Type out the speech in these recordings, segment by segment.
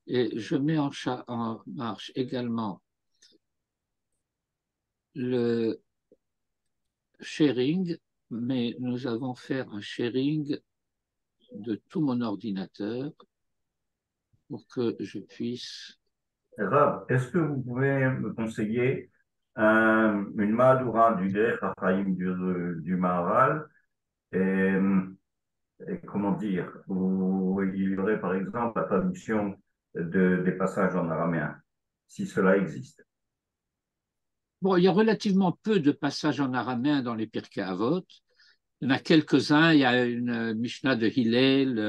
Et je mets en marche également le sharing, mais nous allons faire un sharing de tout mon ordinateur pour que je puisse... Rav, est-ce que vous pouvez me conseiller une Mahadura du Der Hachaim du Maharal et, et comment dire, où il y aurait par exemple la traduction des passages en araméen, si cela existe. Bon, il y a relativement peu de passages en araméen dans les Pirkei Avot. Il y en a quelques-uns. Il y a une Mishnah de Hillel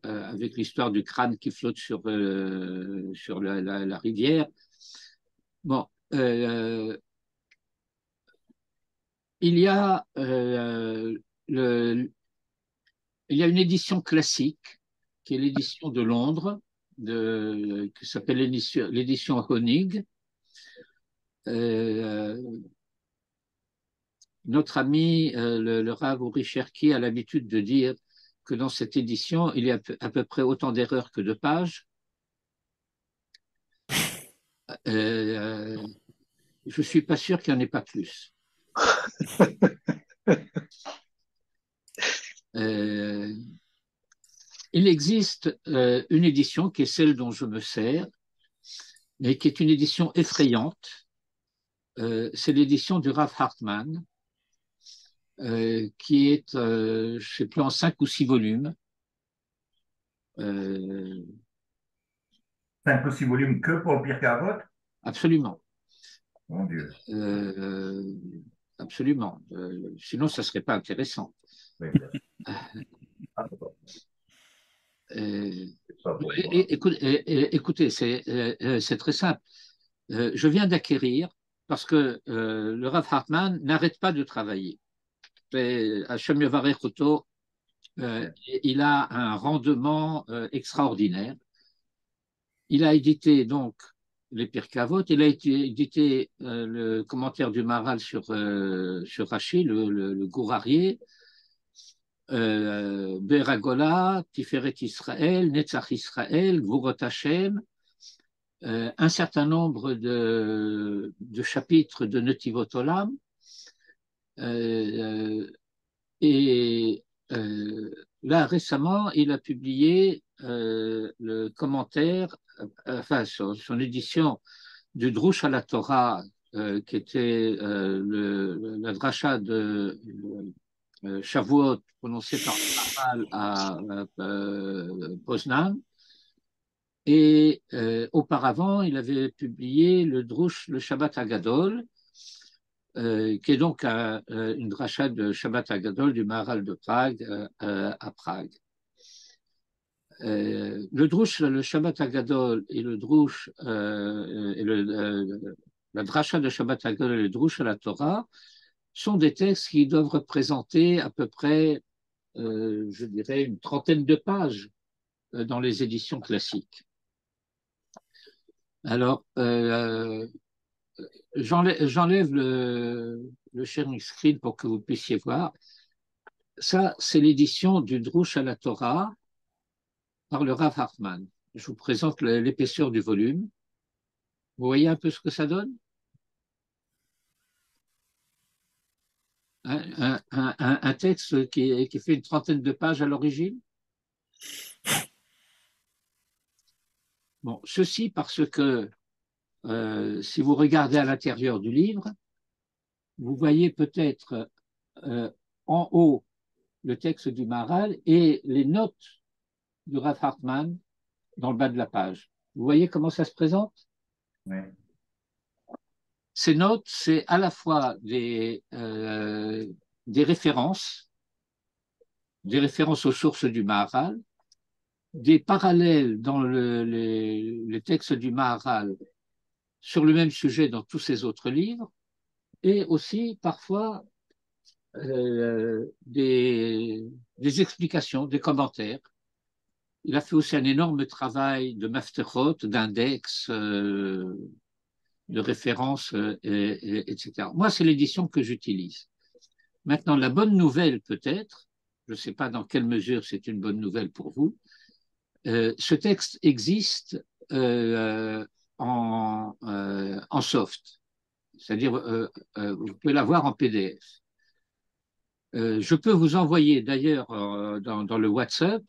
avec l'histoire du crâne qui flotte sur la rivière. Bon, il y a il y a une édition classique qui est l'édition de Londres, qui s'appelle l'édition Honig. Euh, Notre ami, le Rav Uri Cherki, a l'habitude de dire que dans cette édition, il y a à peu près autant d'erreurs que de pages. Je ne suis pas sûr qu'il n'y en ait pas plus. Il existe une édition qui est celle dont je me sers, mais qui est une édition effrayante. C'est l'édition du Rav Hartman, qui est, je ne sais plus, en 5 ou 6 volumes. 5 ou 6 volumes que pour le Pirkei Avot? Absolument. Mon Dieu. Absolument. Sinon, ça ne serait pas intéressant. Oui, bien sûr. Ah, c'est pas pour moi. Écoutez, c'est très simple. Je viens d'acquérir, parce que le Rav Hartman n'arrête pas de travailler. Hashem Yevarech Oto, il a un rendement extraordinaire. Il a édité donc les Pirkei Avot, il a édité le commentaire du Maharal sur Rashi, le Gourarié, Be'er Hagolah, Tiferet Israël, Netzach Israël, Gvurot Hashem, un certain nombre de chapitres de Netivot Olam, et là récemment, il a publié le commentaire, enfin son édition du Drush à la Torah, qui était la dracha de Shavuot prononcée par Maharal à Poznan. Et auparavant, il avait publié le Drush, le Shabbat Hagadol, qui est donc une dracha de Shabbat Hagadol du Maharal de Prague à Prague. Le Drush, le Shabbat Hagadol et le Drush, la dracha de Shabbat Hagadol et le Drush à la Torah sont des textes qui doivent représenter à peu près, je dirais, une trentaine de pages dans les éditions classiques. Alors, j'enlève le sharing screen pour que vous puissiez voir. Ça, c'est l'édition du Drush à la Torah par le Rav Hartman. Je vous présente l'épaisseur du volume. Vous voyez un peu ce que ça donne? Un texte qui fait une trentaine de pages à l'origine. Bon, ceci parce que si vous regardez à l'intérieur du livre, vous voyez peut-être en haut le texte du Maharal et les notes du Rav Hartman dans le bas de la page. Vous voyez comment ça se présente? Oui. Ces notes, c'est à la fois des références aux sources du Maharal, des parallèles dans les textes du Maharal sur le même sujet dans tous ses autres livres, et aussi parfois des explications, des commentaires. Il a fait aussi un énorme travail de mafterot, d'index, de références, etc. Moi, c'est l'édition que j'utilise. Maintenant, la bonne nouvelle peut-être, je ne sais pas dans quelle mesure c'est une bonne nouvelle pour vous, ce texte existe en soft, c'est-à-dire vous pouvez l'avoir en PDF. Je peux vous envoyer d'ailleurs dans le WhatsApp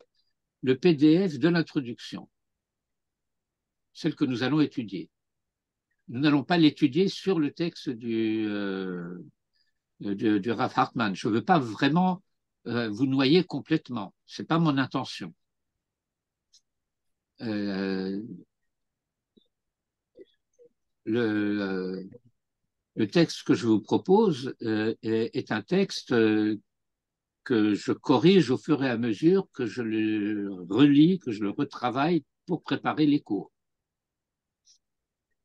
le PDF de l'introduction, celle que nous allons étudier. Nous n'allons pas l'étudier sur le texte du Rav Hartman. Je ne veux pas vraiment vous noyer complètement. Ce n'est pas mon intention. Euh, le, le texte que je vous propose est un texte que je corrige au fur et à mesure que je le relis, que je le retravaille pour préparer les cours.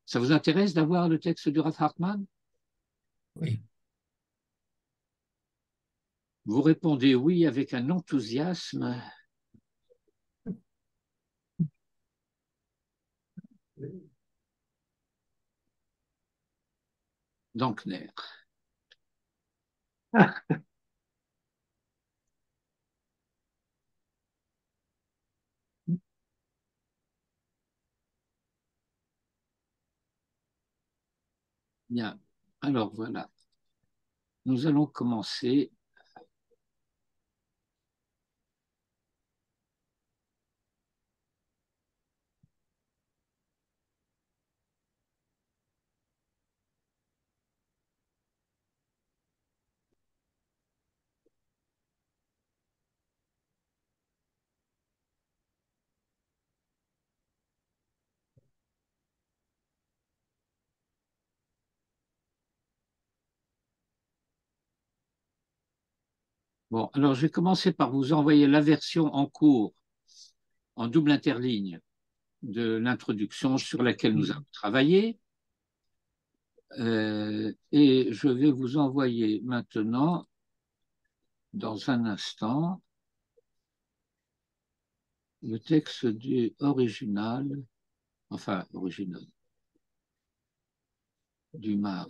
Ça vous intéresse d'avoir le texte du Rav Hartman? Oui. Vous répondez oui avec un enthousiasme. Dankner. Bien. Alors voilà. Nous allons commencer. Bon, alors je vais commencer par vous envoyer la version en cours, en double interligne, de l'introduction sur laquelle nous avons travaillé. Et je vais vous envoyer maintenant, dans un instant, le texte du original, enfin original, du Mar.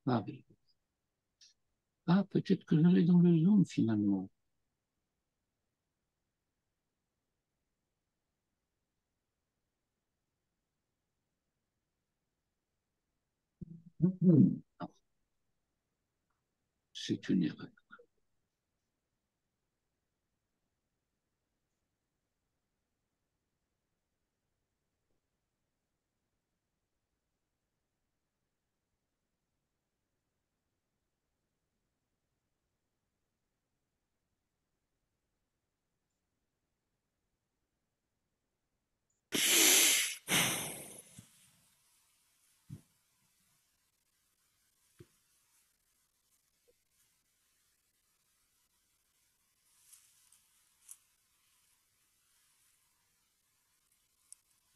Paris. Ah, peut-être que je l'ai dans le Zoom finalement. Non, c'est une erreur.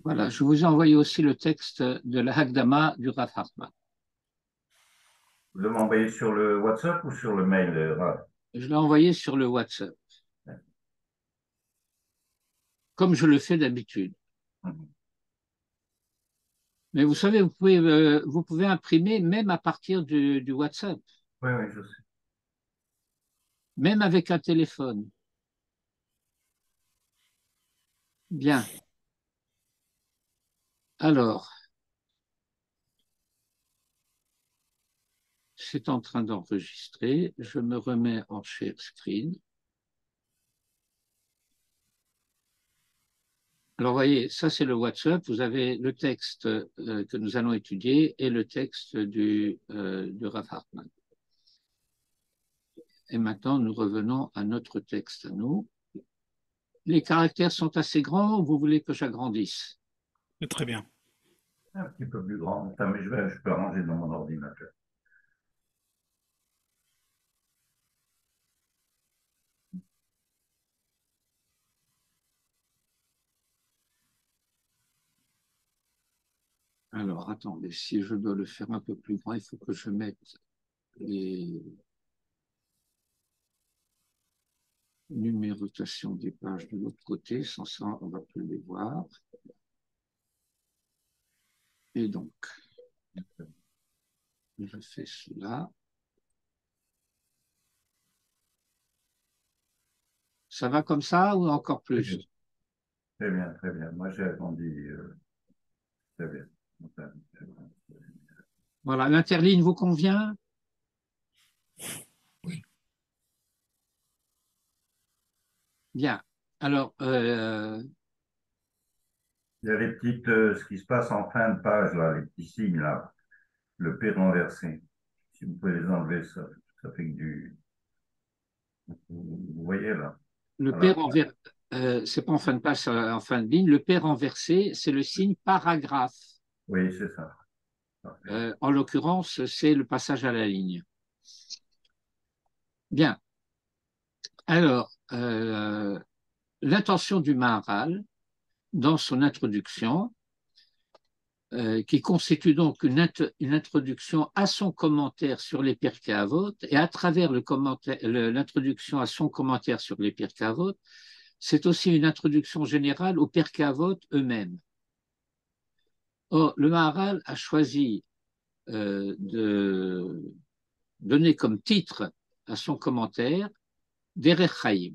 Voilà, je vous ai envoyé aussi le texte de la Hagdama du Rav Hartman. Vous m'envoyez sur le WhatsApp ou sur le mail, Je l'ai envoyé sur le WhatsApp, comme je le fais d'habitude. Mais vous savez, vous pouvez imprimer même à partir du WhatsApp, Oui, oui, je sais. même avec un téléphone. Bien. Alors, c'est en train d'enregistrer. Je me remets en share screen. Alors, vous voyez, ça, c'est le WhatsApp. Vous avez le texte que nous allons étudier et le texte de Rav Hartman. Et maintenant, nous revenons à notre texte à nous. Les caractères sont assez grands ou vous voulez que j'agrandisse? C'est très bien. Un petit peu plus grand. Enfin, mais je peux arranger dans mon ordinateur. Alors, attendez, si je dois le faire un peu plus grand, il faut que je mette les numérotations des pages de l'autre côté. Sans ça, on ne va plus les voir. Et donc, je fais cela. Ça va comme ça ou encore plus? Très bien, très bien. Moi, j'ai attendu. Très bien. Voilà, l'interligne vous convient? Oui. Bien. Alors, Il y a les petites, ce qui se passe en fin de page, là, les petits signes, là, le P renversé. Si vous pouvez les enlever, ça fait que du. Vous voyez, là. le P Voilà. renversé, c'est pas en fin de page, en fin de ligne. Le P renversé, c'est le signe paragraphe. Oui, c'est ça. En l'occurrence, c'est le passage à la ligne. Bien. Alors, l'intention du Maharal, dans son introduction, qui constitue donc une introduction à son commentaire sur les Pirkei Avot, et à travers l'introduction à son commentaire sur les Pirkei Avot, c'est aussi une introduction générale aux Pirkei Avot eux-mêmes. Or, le Maharal a choisi de donner comme titre à son commentaire Derech Chaim.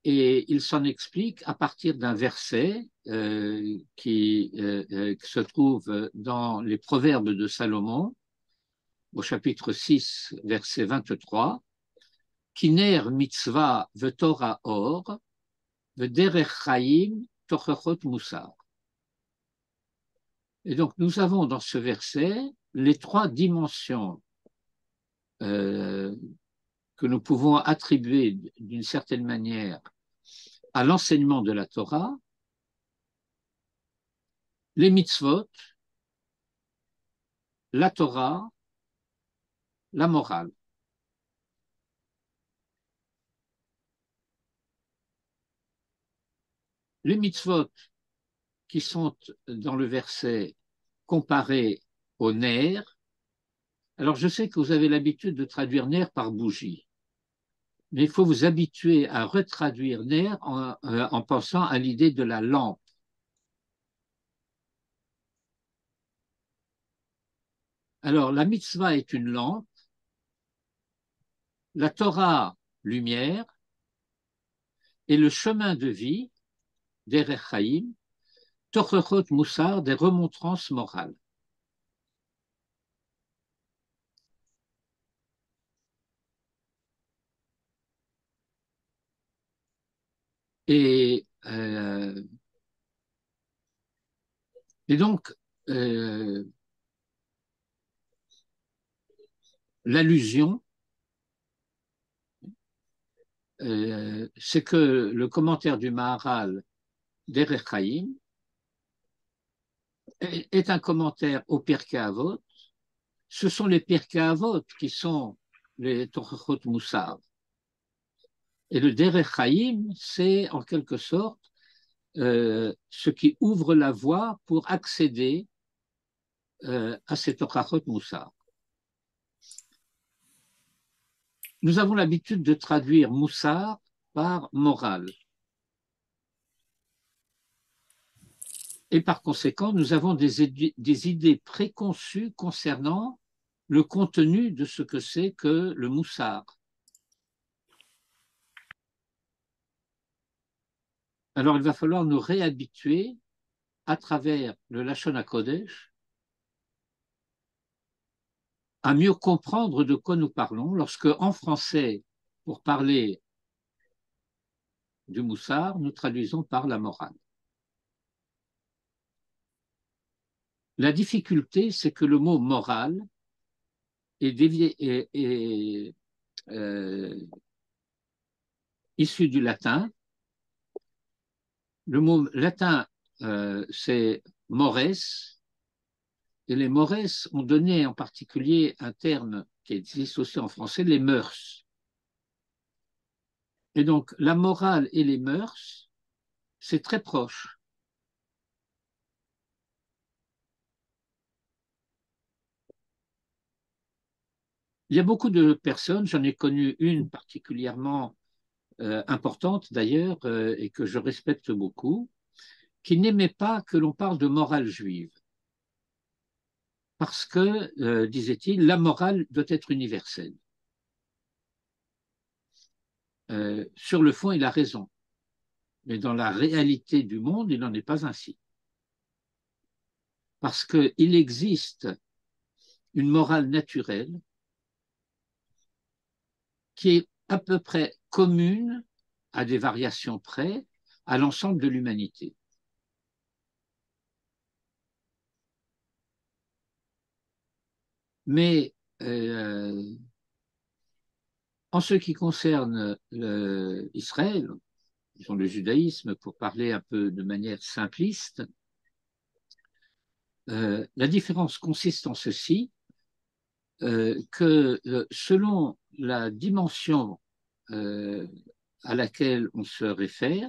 Et il s'en explique à partir d'un verset qui se trouve dans les Proverbes de Salomon, au chapitre 6, verset 23, Kiner mitzvah ve'torah or, ve'derech chaim tochachot musar. Et donc nous avons dans ce verset les trois dimensions que nous pouvons attribuer d'une certaine manière à l'enseignement de la Torah, les mitzvot, la Torah, la morale. Les mitzvot qui sont dans le verset comparés au nerf. Alors je sais que vous avez l'habitude de traduire nerf par bougie, mais il faut vous habituer à retraduire nerf en pensant à l'idée de la lampe. Alors la mitzvah est une lampe, la Torah, lumière, et le chemin de vie, derech chaim, tochachot musar, des remontrances morales. Et donc, l'allusion, c'est que le commentaire du Maharal Derech Chaim est un commentaire au Pirkei Avot. Ce sont les Pirkei Avot qui sont les Tochachot Musar. Et le Derech Chaim, c'est en quelque sorte ce qui ouvre la voie pour accéder à ces Tochachot Musar. Nous avons l'habitude de traduire Musar par morale. Et par conséquent, nous avons des idées préconçues concernant le contenu de ce que c'est que le Moussar. Alors, il va falloir nous réhabituer à travers le Lashon HaKodesh à mieux comprendre de quoi nous parlons lorsque, en français, pour parler du moussard, nous traduisons par la morale. La difficulté, c'est que le mot morale est issu du latin. Le mot latin, c'est mores, et les mores ont donné en particulier un terme qui existe aussi en français, les mœurs. Et donc, la morale et les mœurs, c'est très proche. Il y a beaucoup de personnes, j'en ai connu une particulièrement importante d'ailleurs, et que je respecte beaucoup, qui n'aimait pas que l'on parle de morale juive. Parce que, disait-il, la morale doit être universelle. Sur le fond, il a raison. Mais dans la réalité du monde, il n'en est pas ainsi. Parce qu'il existe une morale naturelle qui est à peu près commune, à des variations près, à l'ensemble de l'humanité. Mais en ce qui concerne Israël, disons le judaïsme, pour parler un peu de manière simpliste, la différence consiste en ceci, que selon la dimension à laquelle on se réfère,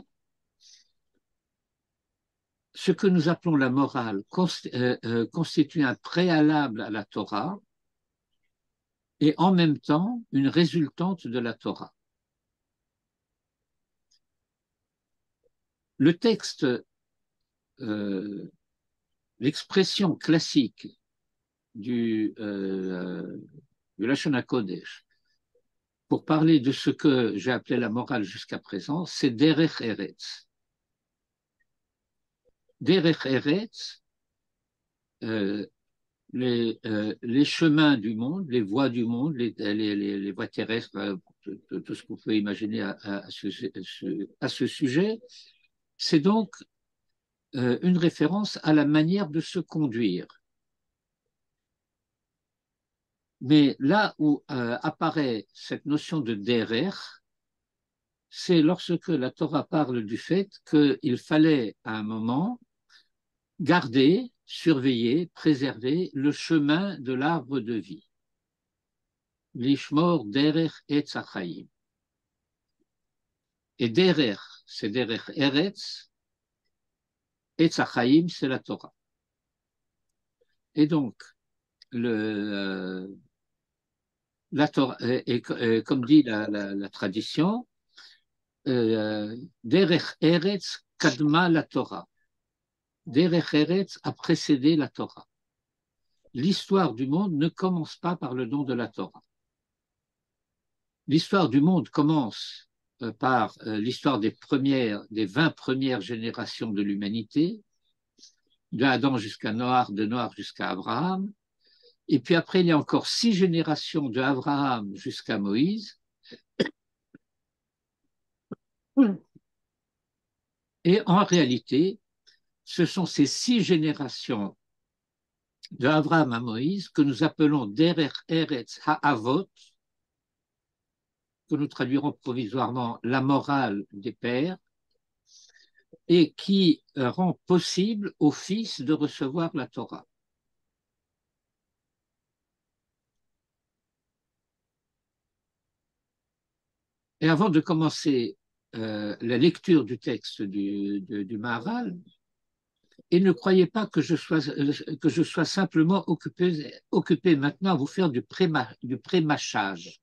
ce que nous appelons la morale constitue un préalable à la Torah et en même temps une résultante de la Torah. Le texte, l'expression classique du Lashon HaKodesh pour parler de ce que j'ai appelé la morale jusqu'à présent, c'est Derech Eretz. Derech Eretz, les chemins du monde, les voies du monde, les voies terrestres, tout ce qu'on peut imaginer à ce sujet, c'est donc une référence à la manière de se conduire. Mais là où apparaît cette notion de derer, c'est lorsque la Torah parle du fait qu'il fallait à un moment garder, surveiller, préserver le chemin de l'arbre de vie. Lishmor derer etz hachaim. Et derer, c'est derer eretz, etz hachaim, c'est la Torah. Et donc, la Torah, et comme dit la tradition, Derech Eretz kadma la Torah. Derech Eretz a précédé la Torah. L'histoire du monde ne commence pas par le don de la Torah. L'histoire du monde commence par l'histoire des 20 premières générations de l'humanité, de Adam jusqu'à Noach, de Noach jusqu'à Abraham. Et puis après, il y a encore 6 générations de Abraham jusqu'à Moïse. Et en réalité, ce sont ces 6 générations de Abraham à Moïse que nous appelons Derer Eretz Ha'avot, que nous traduirons provisoirement la morale des pères, et qui rend possible aux fils de recevoir la Torah. Et avant de commencer la lecture du texte du Maharal, et ne croyez pas que je sois simplement occupé maintenant à vous faire du pré-mâchage.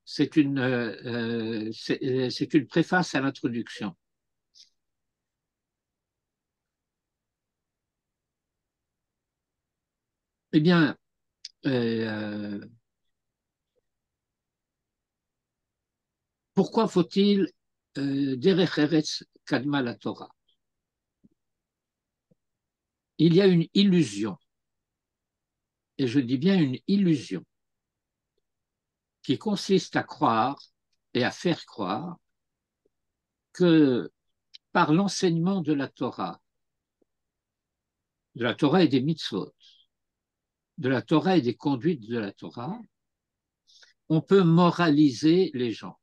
C'est une préface à l'introduction. Eh bien, pourquoi faut-il Derech Eretz Kadma la Torah? Il y a une illusion, et je dis bien une illusion, qui consiste à croire et à faire croire que par l'enseignement de la Torah et des mitzvot, de la Torah et des conduites de la Torah, on peut moraliser les gens.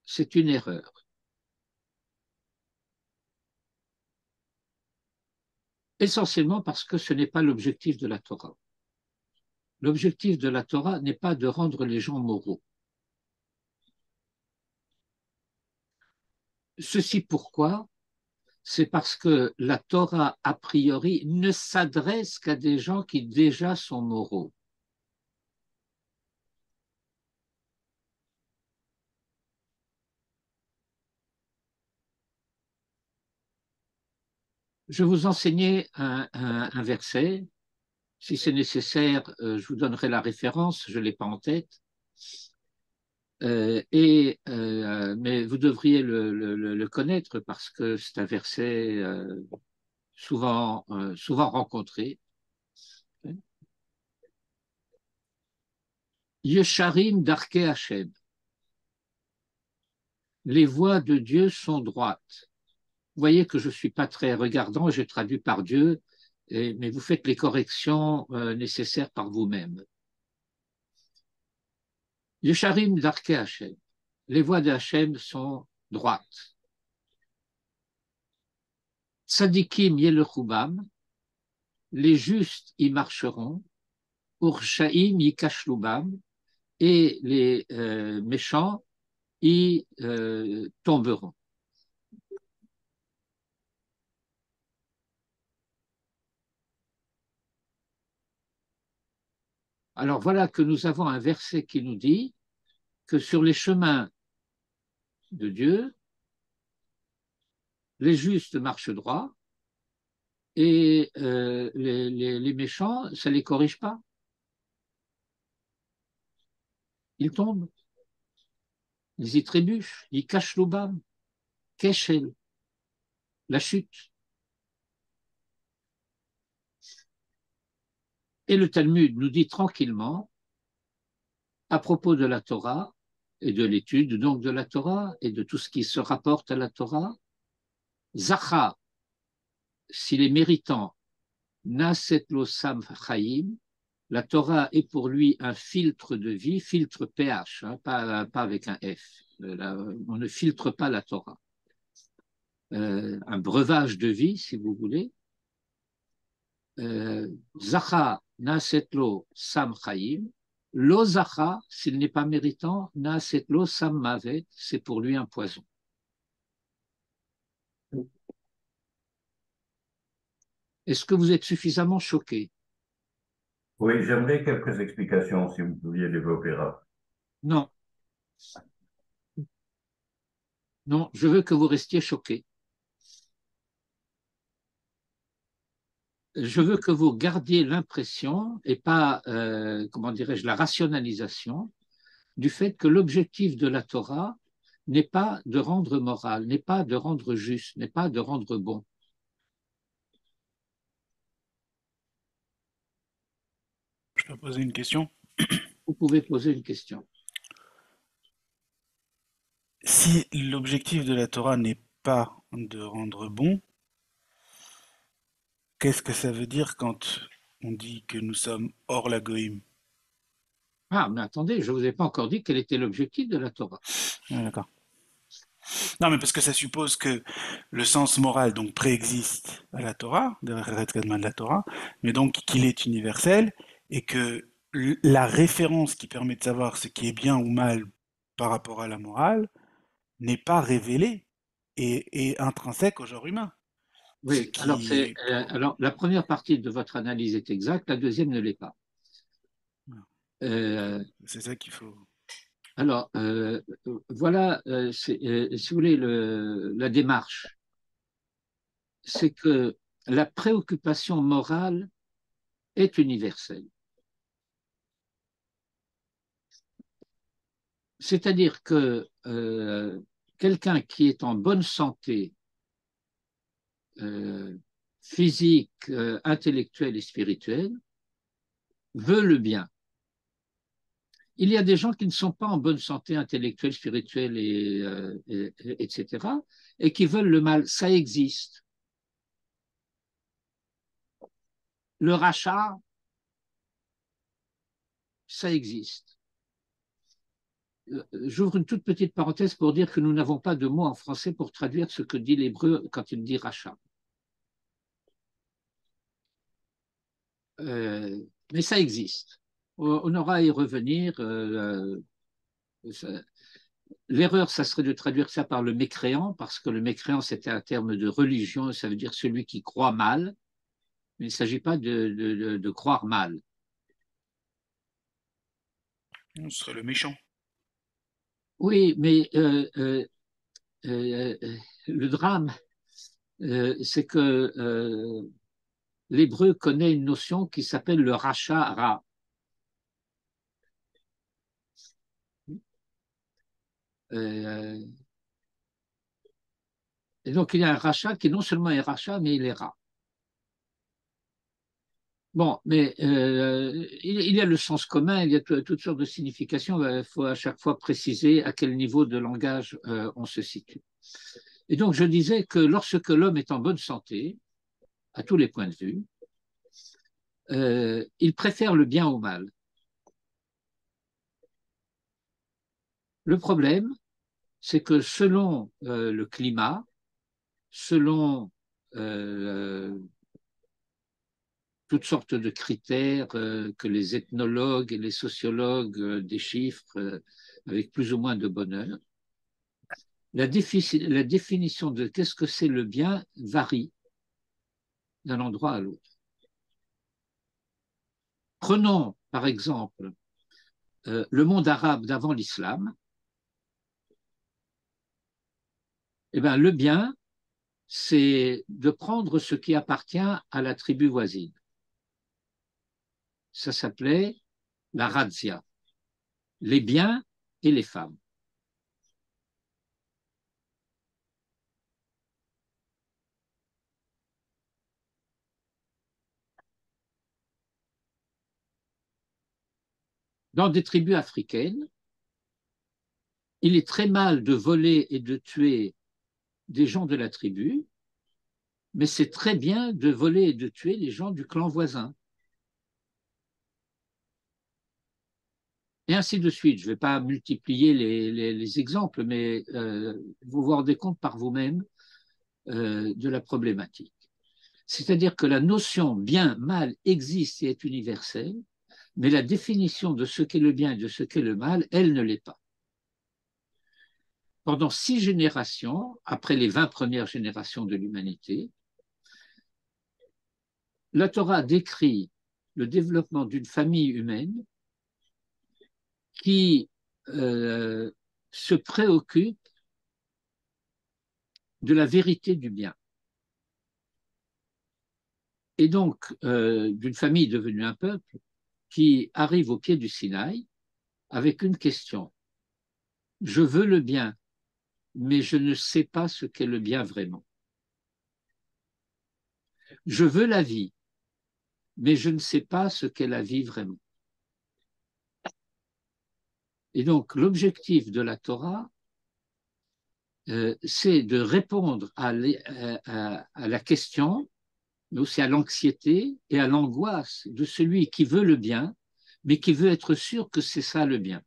C'est une erreur. Essentiellement parce que ce n'est pas l'objectif de la Torah. L'objectif de la Torah n'est pas de rendre les gens moraux. Ceci pourquoi? C'est parce que la Torah, a priori, ne s'adresse qu'à des gens qui déjà sont moraux. Je vais vous enseigner un verset. Si c'est nécessaire, je vous donnerai la référence, je ne l'ai pas en tête. Mais vous devriez le connaître parce que c'est un verset souvent rencontré. Yesharim darkei Hashem. Les voies de Dieu sont droites. Vous voyez que je ne suis pas très regardant, je traduis par Dieu, mais vous faites les corrections nécessaires par vous-même. Yesharim darkei Hashem. Les voies de Hashem sont droites. Tzadikim yelechubam. Les justes y marcheront. Urshaim yikashlubam. Et les méchants y tomberont. Alors voilà que nous avons un verset qui nous dit que sur les chemins de Dieu, les justes marchent droit et les méchants, ça ne les corrige pas. Ils tombent, ils y trébuchent, ils cachent l'oubam, keshel, la chute. Et le Talmud nous dit tranquillement, à propos de la Torah et de l'étude donc de la Torah et de tout ce qui se rapporte à la Torah, Zacha, s'il est méritant, Naset lo sam chaim, la Torah est pour lui un filtre de vie, filtre pH, hein, pas avec un F. On ne filtre pas la Torah. Un breuvage de vie, si vous voulez. Zacha naset lo sam chaim. Lo zacha, s'il n'est pas méritant, naset lo sam mavet, c'est pour lui un poison. Est-ce que vous êtes suffisamment choqué? Oui, j'aimerais quelques explications si vous pouviez développer ça. Non, non, je veux que vous restiez choqué. Je veux que vous gardiez l'impression et pas, comment dirais-je, la rationalisation du fait que l'objectif de la Torah n'est pas de rendre moral, n'est pas de rendre juste, n'est pas de rendre bon. Je peux poser une question? Vous pouvez poser une question. Si l'objectif de la Torah n'est pas de rendre bon, qu'est-ce que ça veut dire quand on dit que nous sommes hors la goïm? Ah, mais attendez, je ne vous ai pas encore dit quel était l'objectif de la Torah. Ah, d'accord. Non, mais parce que ça suppose que le sens moral donc préexiste à la Torah, de la Torah, mais donc qu'il est universel et que la référence qui permet de savoir ce qui est bien ou mal par rapport à la morale n'est pas révélée et intrinsèque au genre humain. Ce Oui, qui... alors la première partie de votre analyse est exacte, la deuxième ne l'est pas. Euh, C'est ça qu'il faut... alors, voilà, si vous voulez, la démarche. C'est que la préoccupation morale est universelle. C'est-à-dire que quelqu'un qui est en bonne santé euh, physique, intellectuelle et spirituelle veut le bien. Il y a des gens qui ne sont pas en bonne santé intellectuelle, spirituelle, etc., et qui veulent le mal. Ça existe. Le rachat, ça existe. J'ouvre une toute petite parenthèse pour dire que nous n'avons pas de mot en français pour traduire ce que dit l'hébreu quand il dit rachat. Mais ça existe. On aura à y revenir. L'erreur, ça serait de traduire ça par le mécréant, parce que le mécréant, c'était un terme de religion, ça veut dire celui qui croit mal, mais il ne s'agit pas de croire mal. Ce serait le méchant. Oui, mais le drame, c'est que l'hébreu connaît une notion qui s'appelle le rachat ra. Et donc, il y a un rachat qui non seulement est rachat, mais il est rat. Bon, mais il y a le sens commun, il y a toutes sortes de significations. Il faut à chaque fois préciser à quel niveau de langage on se situe. Et donc, je disais que lorsque l'homme est en bonne santé, à tous les points de vue, il préfère le bien au mal. Le problème, c'est que selon le climat, selon toutes sortes de critères que les ethnologues et les sociologues déchiffrent avec plus ou moins de bonheur, la définition de qu'est-ce que c'est le bien varie d'un endroit à l'autre. Prenons par exemple le monde arabe d'avant l'islam. Eh bien, le bien, c'est de prendre ce qui appartient à la tribu voisine. Ça s'appelait la razzia, les biens et les femmes. Dans des tribus africaines, il est très mal de voler et de tuer des gens de la tribu, mais c'est très bien de voler et de tuer les gens du clan voisin. Et ainsi de suite. Je ne vais pas multiplier les exemples, mais vous vous rendez compte par vous-même de la problématique. C'est-à-dire que la notion bien-mal existe et est universelle, mais la définition de ce qu'est le bien et de ce qu'est le mal, elle ne l'est pas. Pendant 6 générations, après les 20 premières générations de l'humanité, la Torah décrit le développement d'une famille humaine qui se préoccupe de la vérité du bien. Et donc, d'une famille devenue un peuple qui arrive au pied du Sinaï avec une question. Je veux le bien, mais je ne sais pas ce qu'est le bien vraiment. Je veux la vie, mais je ne sais pas ce qu'est la vie vraiment. Et donc, l'objectif de la Torah, c'est de répondre à la question, mais aussi à l'anxiété et à l'angoisse de celui qui veut le bien, mais qui veut être sûr que c'est ça le bien.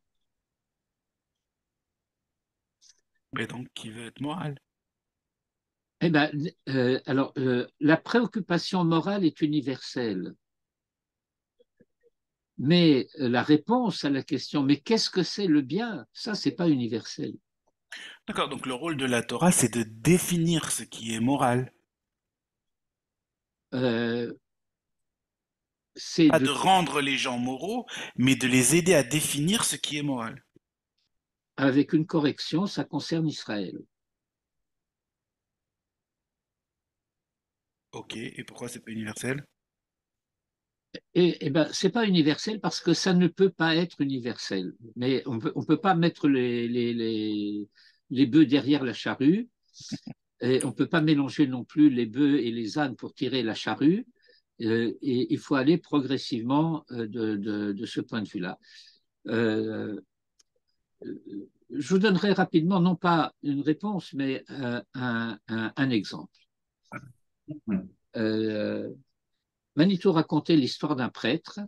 Et donc, qui veut être moral. Eh ben, alors, la préoccupation morale est universelle, mais la réponse à la question, mais qu'est-ce que c'est le bien? Ça, c'est pas universel. D'accord, donc le rôle de la Torah, c'est de définir ce qui est moral. Euh, c'est Pas de de rendre les gens moraux, mais de les aider à définir ce qui est moral. avec une correction, ça concerne Israël. Ok, et pourquoi c'est pas universel? Et ben, c'est pas universel parce que ça ne peut pas être universel. Mais on peut pas mettre les bœufs derrière la charrue. Et on peut pas mélanger non plus les bœufs et les ânes pour tirer la charrue. Et il faut aller progressivement de ce point de vue-là. Euh, je vous donnerai rapidement, non pas une réponse, mais un exemple. Euh, Manitou racontait l'histoire d'un prêtre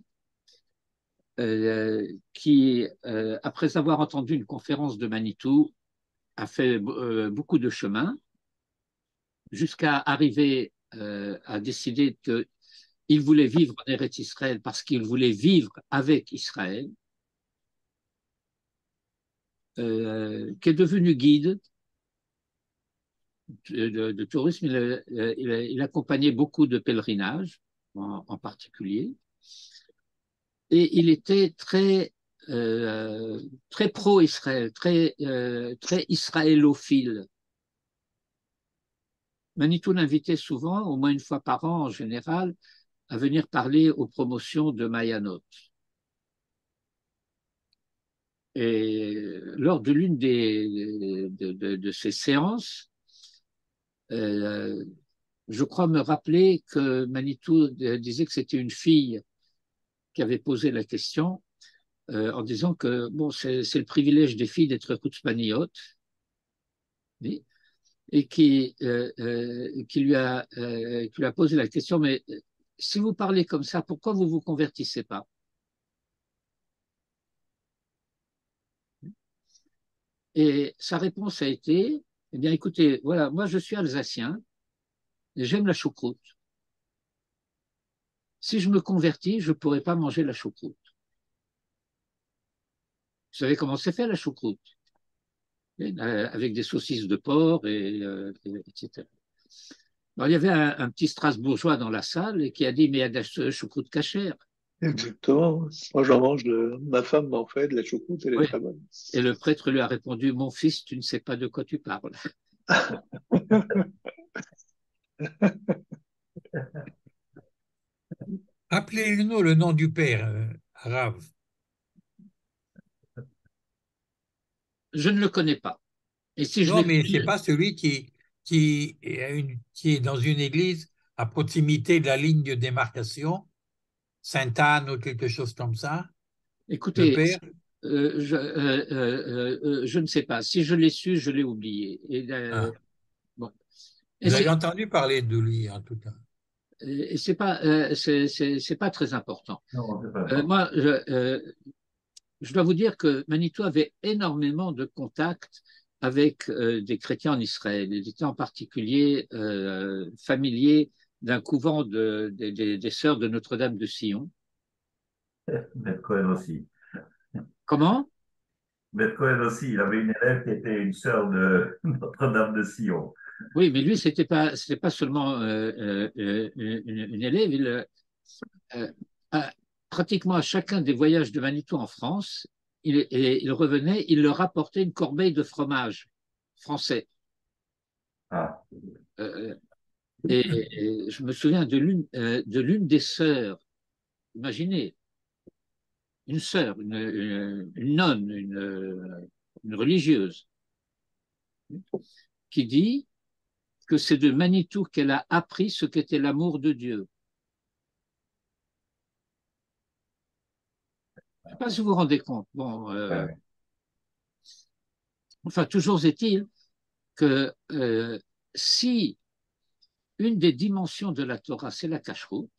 qui, après avoir entendu une conférence de Manitou, a fait beaucoup de chemin jusqu'à arriver à décider qu'il voulait vivre en Eretz Israël parce qu'il voulait vivre avec Israël, qui est devenu guide de tourisme. Il accompagnait beaucoup de pèlerinages en particulier. Et il était très pro-Israël, très israélophile. Manitou l'invitait souvent, au moins une fois par an en général, à venir parler aux promotions de Mayanot. Et lors de l'une de ces séances, euh, je crois me rappeler que Manitou disait que c'était une fille qui avait posé la question en disant que bon, c'est le privilège des filles d'être chutzpaniotes, oui, et qui lui a posé la question, mais si vous parlez comme ça, pourquoi vous ne vous convertissez pas? Et sa réponse a été, eh bien écoutez, voilà, moi je suis alsacien, et j'aime la choucroute. Si je me convertis, je ne pourrais pas manger la choucroute. Vous savez comment c'est fait la choucroute? Avec des saucisses de porc, etc. Alors, il y avait un petit Strasbourgeois dans la salle et qui a dit, mais il y a de la choucroute cachère. Exactement. Moi, j'en mange ma femme m'en fait de la choucroute, elle est Oui. très bonne. Et le prêtre lui a répondu, mon fils, tu ne sais pas de quoi tu parles. Appelez-nous le nom du père, arabe. Je ne le connais pas. Et si je Non, l'ai mais c'est connu, pas celui qui est dans une église à proximité de la ligne de démarcation, Sainte-Anne ou quelque chose comme ça. Le écoutez, père. je ne sais pas. Si je l'ai su, je l'ai oublié. Ah. Bon. Et Vous c'est avez entendu parler de lui, en tout cas. c'est pas très important. Non, c'est pas grave. Moi, je dois vous dire que Manitou avait énormément de contacts avec des chrétiens en Israël. Il était en particulier familier d'un couvent des sœurs de Notre-Dame de Sion. Beth Cohen aussi. Comment? Beth Cohen aussi, il avait une élève qui était une sœur de Notre-Dame de Sion. Oui, mais lui, c'était pas seulement une élève. Euh, Pratiquement à chacun des voyages de Manitou en France, il revenait, il leur apportait une corbeille de fromage français. Ah, Euh, et je me souviens de l'une des sœurs, imaginez, une sœur, une nonne, une religieuse, qui dit que c'est de Manitou qu'elle a appris ce qu'était l'amour de Dieu. Je ne sais pas si vous vous rendez compte. Bon, ouais. enfin, toujours est-il que si une des dimensions de la Torah, c'est la cacheroute,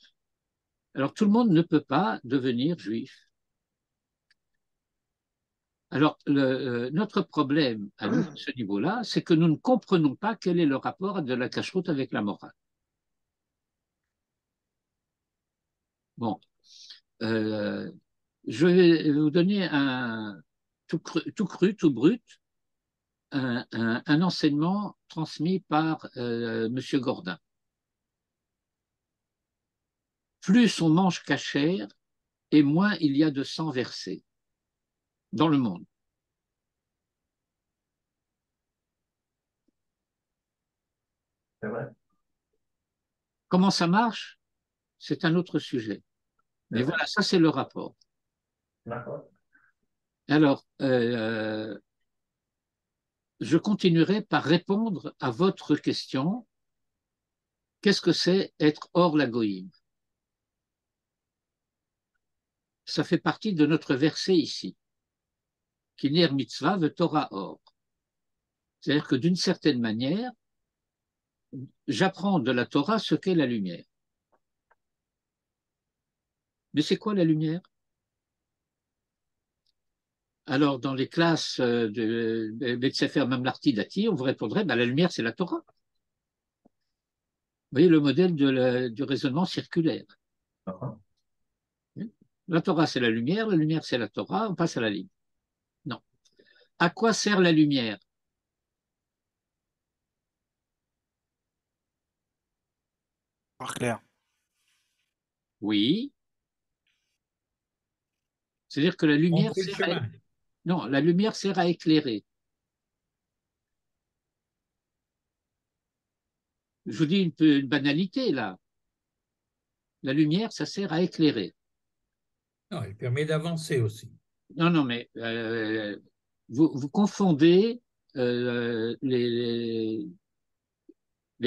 alors tout le monde ne peut pas devenir juif. Alors, notre problème à nous, à ce niveau-là, c'est que nous ne comprenons pas quel est le rapport de la cacheroute avec la morale. Bon, euh, je vais vous donner tout brut, un enseignement transmis par M. Gordin. Plus on mange cachère, et moins il y a de sang versé dans le monde. C'est vrai. Comment ça marche? C'est un autre sujet. Mais C'est vrai. voilà, ça c'est le rapport. D'accord. Alors, je continuerai par répondre à votre question. Qu'est-ce que c'est être hors la goïme? Ça fait partie de notre verset ici. Kiner mitzvah ve Torah or. C'est-à-dire que d'une certaine manière, j'apprends de la Torah ce qu'est la lumière. Mais c'est quoi la lumière? Alors, dans les classes de Beth Sefer Mamlarti Dati, on vous répondrait, la lumière, c'est la Torah. Vous voyez le modèle du raisonnement circulaire. La Torah, c'est la lumière c'est la Torah, on passe à la ligne. Non. À quoi sert la lumière? Voir clair. Oui. C'est-à-dire que la lumière Montrer le sert à... chemin. Non, la lumière sert à éclairer. Je vous dis une banalité, là. La lumière, ça sert à éclairer. Non, elle permet d'avancer aussi. Non, mais vous confondez les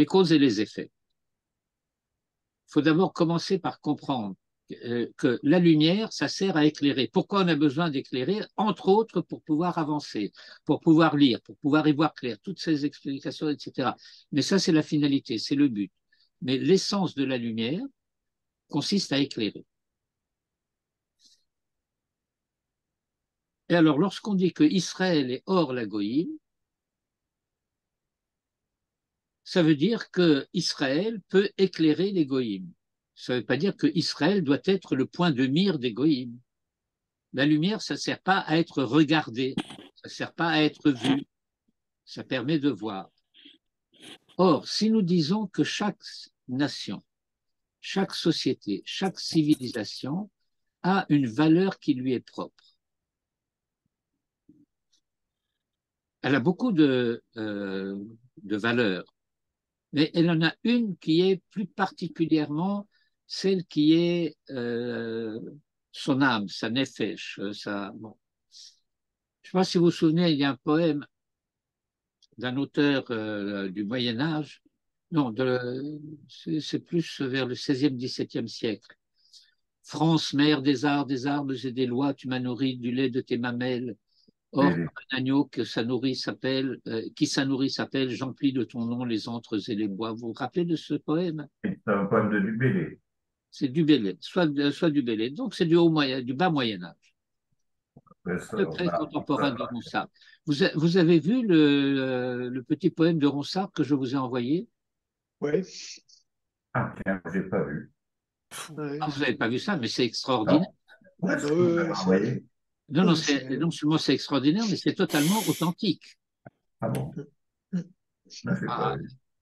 causes et les effets. Il faut d'abord commencer par comprendre que la lumière, ça sert à éclairer. Pourquoi on a besoin d'éclairer? Entre autres, pour pouvoir avancer, pour pouvoir lire, pour pouvoir y voir clair, toutes ces explications, etc. Mais ça, c'est la finalité, c'est le but. Mais l'essence de la lumière consiste à éclairer. Et alors, lorsqu'on dit que Israël est hors la Goïm, ça veut dire que Israël peut éclairer les Goïm. Ça ne veut pas dire que Israël doit être le point de mire des Goïm. La lumière, ça ne sert pas à être regardée, ça ne sert pas à être vue, ça permet de voir. Or, si nous disons que chaque nation, chaque société, chaque civilisation a une valeur qui lui est propre, elle a beaucoup de valeurs, mais elle en a une qui est plus particulièrement celle qui est son âme, sa nefesh, bon. Je ne sais pas si vous vous souvenez, il y a un poème d'un auteur du Moyen Âge, non, c'est plus vers le 16e, 17e siècle. France, mère des arts, des arbres et des lois, tu m'as nourri du lait de tes mamelles. Or, comme un agneau qui sa nourrit s'appelle, j'emplis de ton nom les antres et les bois. Vous vous rappelez de ce poème? C'est un poème de Dubélé. C'est du Bellay, soit du Bellay. Donc, c'est du bas Moyen-Âge. Le près contemporain de Ronsard. Vous avez vu le petit poème de Ronsard que je vous ai envoyé? Oui. Ah, tiens, je n'ai pas vu. Ouais. Ah, vous n'avez pas vu ça, mais c'est extraordinaire. Non, Non, non seulement c'est extraordinaire, mais c'est totalement authentique. Ah bon? Ah,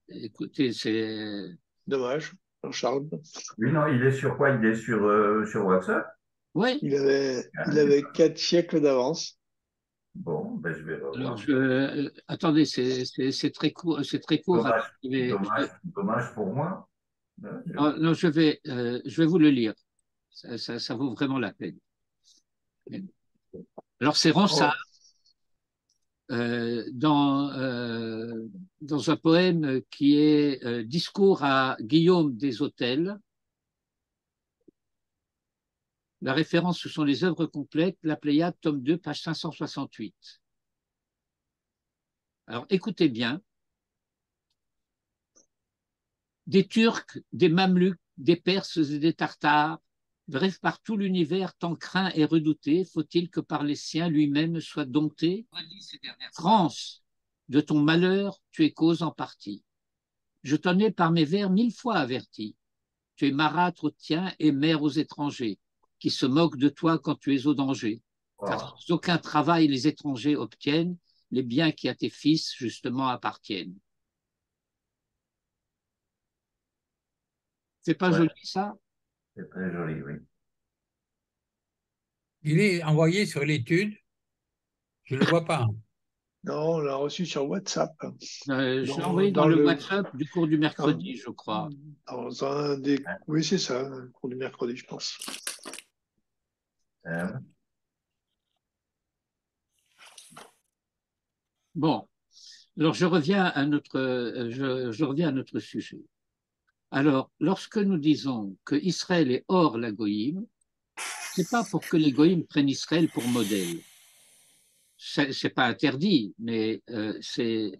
écoutez, c'est... Dommage, Jean-Charles. Oui, non, il est sur quoi? Il est sur WhatsApp? Oui. Il avait 4 siècles d'avance. Bon, ben je vais revoir. Alors, attendez, c'est très court. C'est très court. Dommage pour moi. Non, je vais vous le lire. Ça vaut vraiment la peine. Alors, c'est Ronsard. Dans un poème qui est Discours à Guillaume des Hôtels. La référence, ce sont les œuvres complètes, la Pléiade, tome 2, page 568. Alors, écoutez bien. Des Turcs, des Mameluks, des Perses et des Tartares, bref, par tout l'univers tant craint et redouté, faut-il que par les siens lui-même soit dompté? France, de ton malheur, tu es cause en partie. Je t'en ai par mes vers 1000 fois averti. Tu es marâtre aux tiens et mère aux étrangers, qui se moquent de toi quand tu es au danger. Car sans aucun travail les étrangers obtiennent les biens qui à tes fils justement appartiennent. C'est pas joli ça? C'est très joli, oui. Il est envoyé sur l'étude. Je ne le vois pas. Non, on l'a reçu sur WhatsApp. Je l'ai envoyé dans le WhatsApp du cours du mercredi, je crois. Dans un des... Oui, c'est ça, le cours du mercredi, je pense. Bon, alors je reviens à notre sujet. Alors, lorsque nous disons que Israël est hors la Goïm, c'est pas pour que les Goïm prennent Israël pour modèle. c'est pas interdit, mais c'est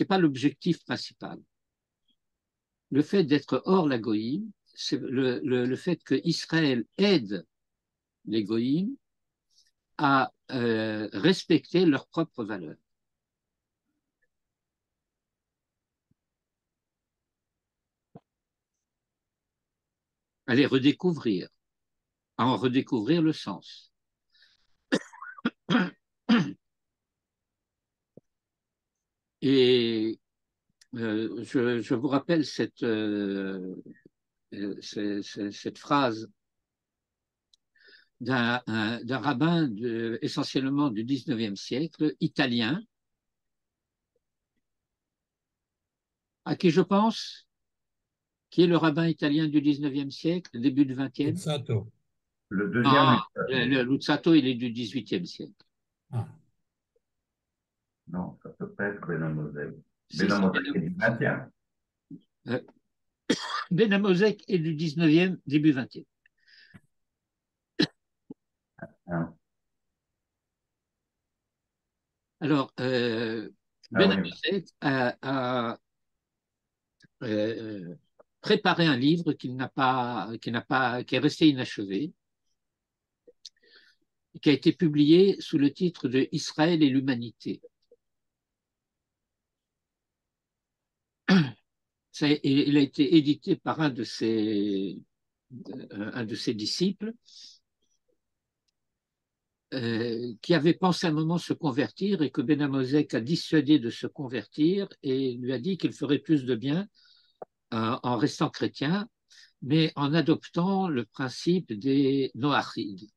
pas l'objectif principal. Le fait d'être hors la goïm, c'est le fait que Israël aide les goïm à respecter leurs propres valeurs. À les redécouvrir, à en redécouvrir le sens. Et je vous rappelle cette phrase d'un rabbin essentiellement du 19e siècle, italien, à qui je pense, qui est le rabbin italien du 19e siècle, début du 20e. Luzzatto. Le deuxième, Luzzatto, il est du 18e siècle. Ah. non, ça peut pas être Benamosek. Si, Benamosek est du 20e. Benamosek est du 19e, début 20e. Hein. Alors, Benamosek Oui. a préparé un livre qui est resté inachevé, qui a été publié sous le titre de Israël et l'humanité. Il a été édité par un de ses disciples qui avait pensé à un moment se convertir et que Benamosek a dissuadé de se convertir et lui a dit qu'il ferait plus de bien en restant chrétien, mais en adoptant le principe des Noachides.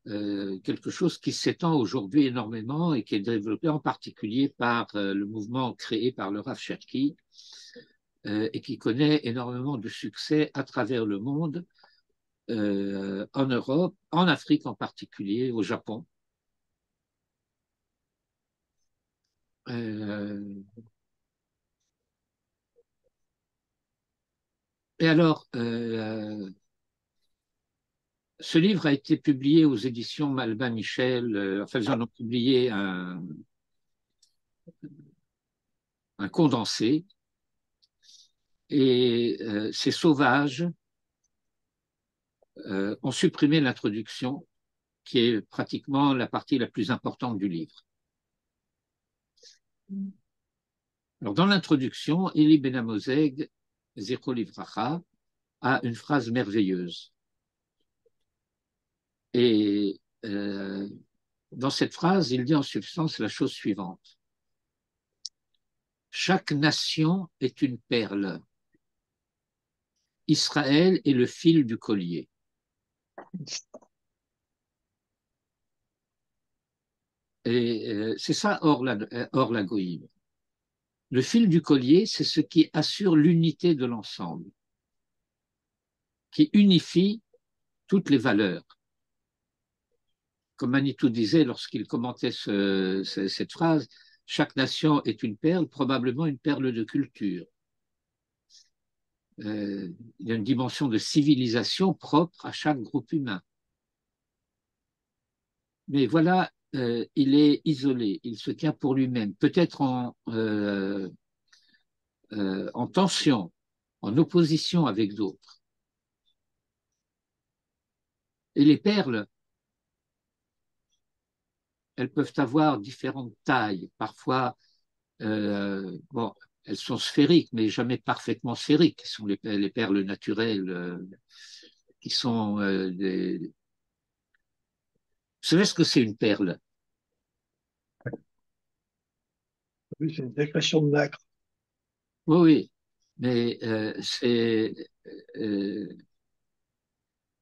Quelque chose qui s'étend aujourd'hui énormément et qui est développé en particulier par le mouvement créé par le Rav Cherki et qui connaît énormément de succès à travers le monde, en Europe, en Afrique en particulier, au Japon. Et alors, ce livre a été publié aux éditions Malbin Michel. Enfin, ils en ont publié un condensé. Et ces sauvages ont supprimé l'introduction, qui est pratiquement la partie la plus importante du livre. Alors, dans l'introduction, Eli Benamoseg, Zichro Livracha, a une phrase merveilleuse. Et dans cette phrase, il dit en substance la chose suivante. Chaque nation est une perle. Israël est le fil du collier. Et c'est ça hors la goïme. Le fil du collier, c'est ce qui assure l'unité de l'ensemble, qui unifie toutes les valeurs. Comme Manitou disait lorsqu'il commentait cette phrase, chaque nation est une perle, probablement une perle de culture. Il y a une dimension de civilisation propre à chaque groupe humain. Mais voilà, il est isolé, il se tient pour lui-même, peut-être en tension, en opposition avec d'autres. Et les perles, elles peuvent avoir différentes tailles. Parfois, bon, elles sont sphériques, mais jamais parfaitement sphériques. Ce sont les perles naturelles qui sont des... Vous savez ce que c'est une perle? Oui, c'est une décrétion de nacre. Oui, oui, mais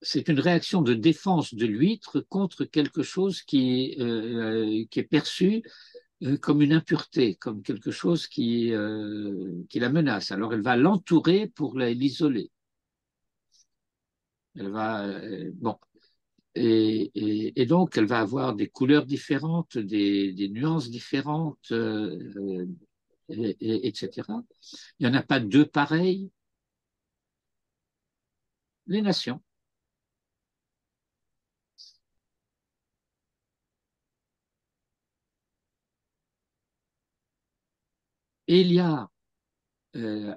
c'est une réaction de défense de l'huître contre quelque chose qui est perçu comme une impureté, comme quelque chose qui la menace. Alors elle va l'entourer pour l'isoler. Elle va, bon, et donc elle va avoir des couleurs différentes, des nuances différentes, etc. Il n'y en a pas deux pareils. Les nations. Et il y a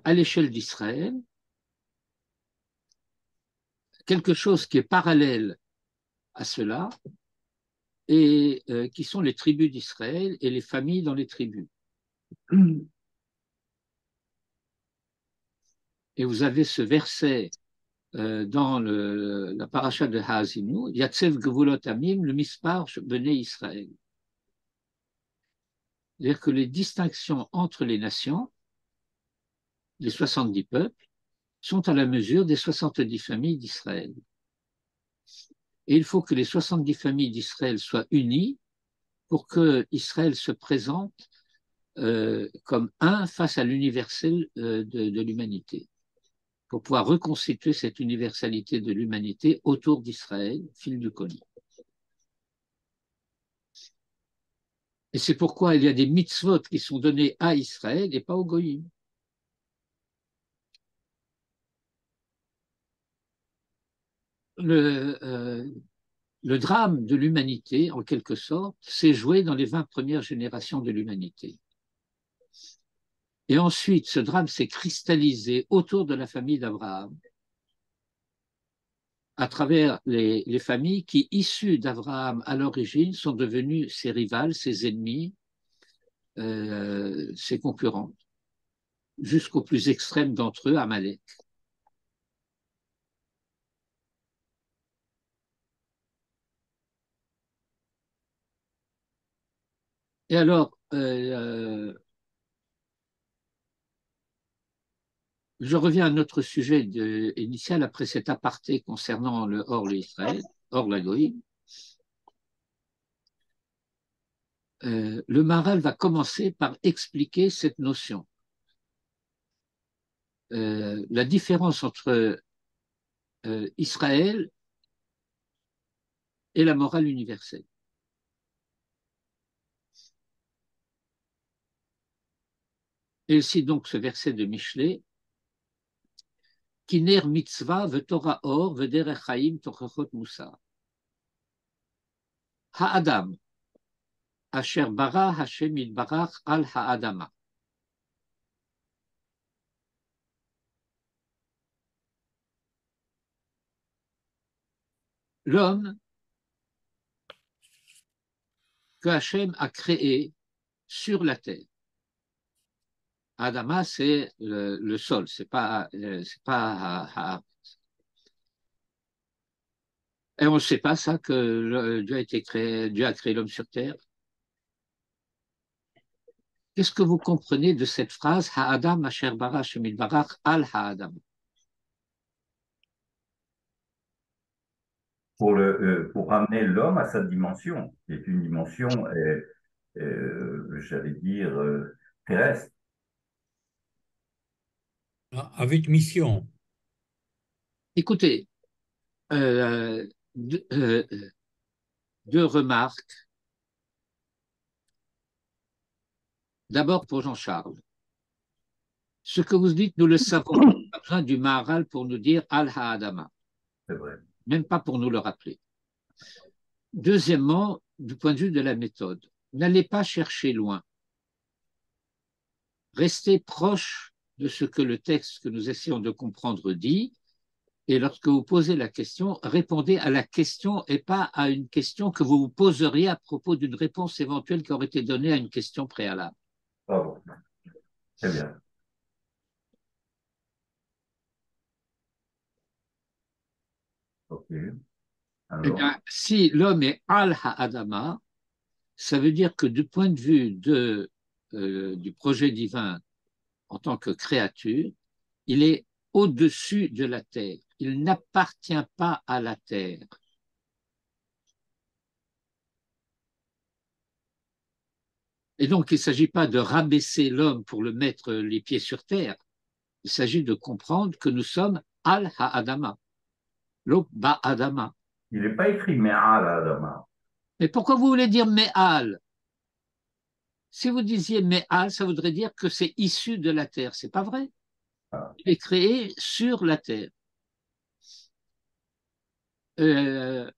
à l'échelle d'Israël quelque chose qui est parallèle à cela et qui sont les tribus d'Israël et les familles dans les tribus. Et vous avez ce verset dans la paracha de Haazinu, Yatsev Gevulot Amim, le mispar Bnei Israël. C'est-à-dire que les distinctions entre les nations, les 70 peuples, sont à la mesure des 70 familles d'Israël. Et il faut que les 70 familles d'Israël soient unies pour que Israël se présente comme un face à l'universel de l'humanité, pour pouvoir reconstituer cette universalité de l'humanité autour d'Israël, fil du colis. Et c'est pourquoi il y a des mitzvot qui sont donnés à Israël et pas aux goyim. Le drame de l'humanité, en quelque sorte, s'est joué dans les 20 premières générations de l'humanité. Et ensuite, ce drame s'est cristallisé autour de la famille d'Abraham, à travers les familles qui, issues d'Abraham à l'origine, sont devenues ses rivales, ses ennemis, ses concurrents, jusqu'au plus extrême d'entre eux, Amalek. Et alors, je reviens à notre sujet initial après cet aparté concernant le hors l'Israël, hors la Goïm. Le Maharal va commencer par expliquer cette notion. La différence entre Israël et la morale universelle. Et ici donc ce verset de Michelet, Kiner mitzvah ve'torah or ve'derech chaim tochachot musar. Ha'adam, asher bara Hashem yitbarach al ha'adama. L'homme que Hashem a créé sur la terre. Adama, c'est le sol, c'est pas. Et on ne sait pas ça que Dieu a créé l'homme sur terre. Qu'est-ce que vous comprenez de cette phrase Ha'adam asher bara Hashem yitbarach al ha'adam? Pour ramener l'homme à sa dimension, qui est une dimension, j'allais dire, terrestre. Avec mission. Écoutez, deux remarques. D'abord pour Jean-Charles. Ce que vous dites, nous le savons. On n'a pas besoin du Maharal pour nous dire Al Ha'adama. C'est vrai. Même pas pour nous le rappeler. Deuxièmement, du point de vue de la méthode, n'allez pas chercher loin. Restez proche de ce que le texte que nous essayons de comprendre dit, et lorsque vous posez la question, répondez à la question et pas à une question que vous vous poseriez à propos d'une réponse éventuelle qui aurait été donnée à une question préalable. Bravo. Très bien. OK. Eh Alors, bien, si l'homme est al-ha'adama, ça veut dire que du point de vue du projet divin en tant que créature, il est au-dessus de la terre. Il n'appartient pas à la terre. Et donc, il ne s'agit pas de rabaisser l'homme pour le mettre les pieds sur terre. Il s'agit de comprendre que nous sommes al-ha'adama, lo ba'adama. il n'est pas écrit Me'al Adama. Mais pourquoi vous voulez dire me'al? Si vous disiez me'al, ça voudrait dire que c'est issu de la terre. C'est pas vrai. Ah. Il est créé sur la terre. Euh,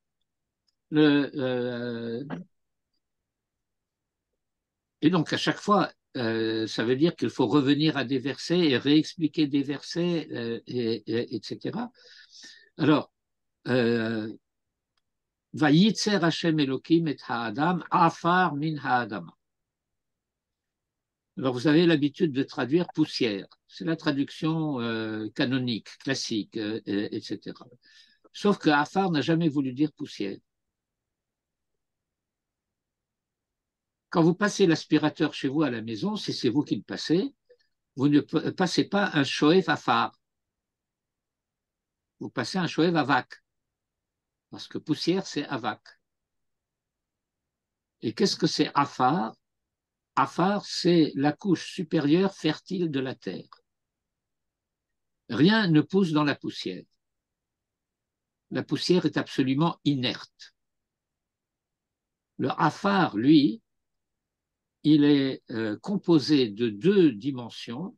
et donc, à chaque fois, ça veut dire qu'il faut revenir à des versets et réexpliquer des versets, etc. Alors, Vayitzer Hashem Elohim et Ha'adam afar min ha'adama. Alors, vous avez l'habitude de traduire poussière. C'est la traduction canonique, classique, etc. Sauf que afar n'a jamais voulu dire poussière. Quand vous passez l'aspirateur chez vous à la maison, si c'est vous qui le passez, vous ne passez pas un shoev afar. Vous passez un shoev avak. Parce que poussière, c'est avak. Et qu'est-ce que c'est afar? Afar, c'est la couche supérieure fertile de la terre. Rien ne pousse dans la poussière. La poussière est absolument inerte. Le afar, lui, il est composé de deux dimensions.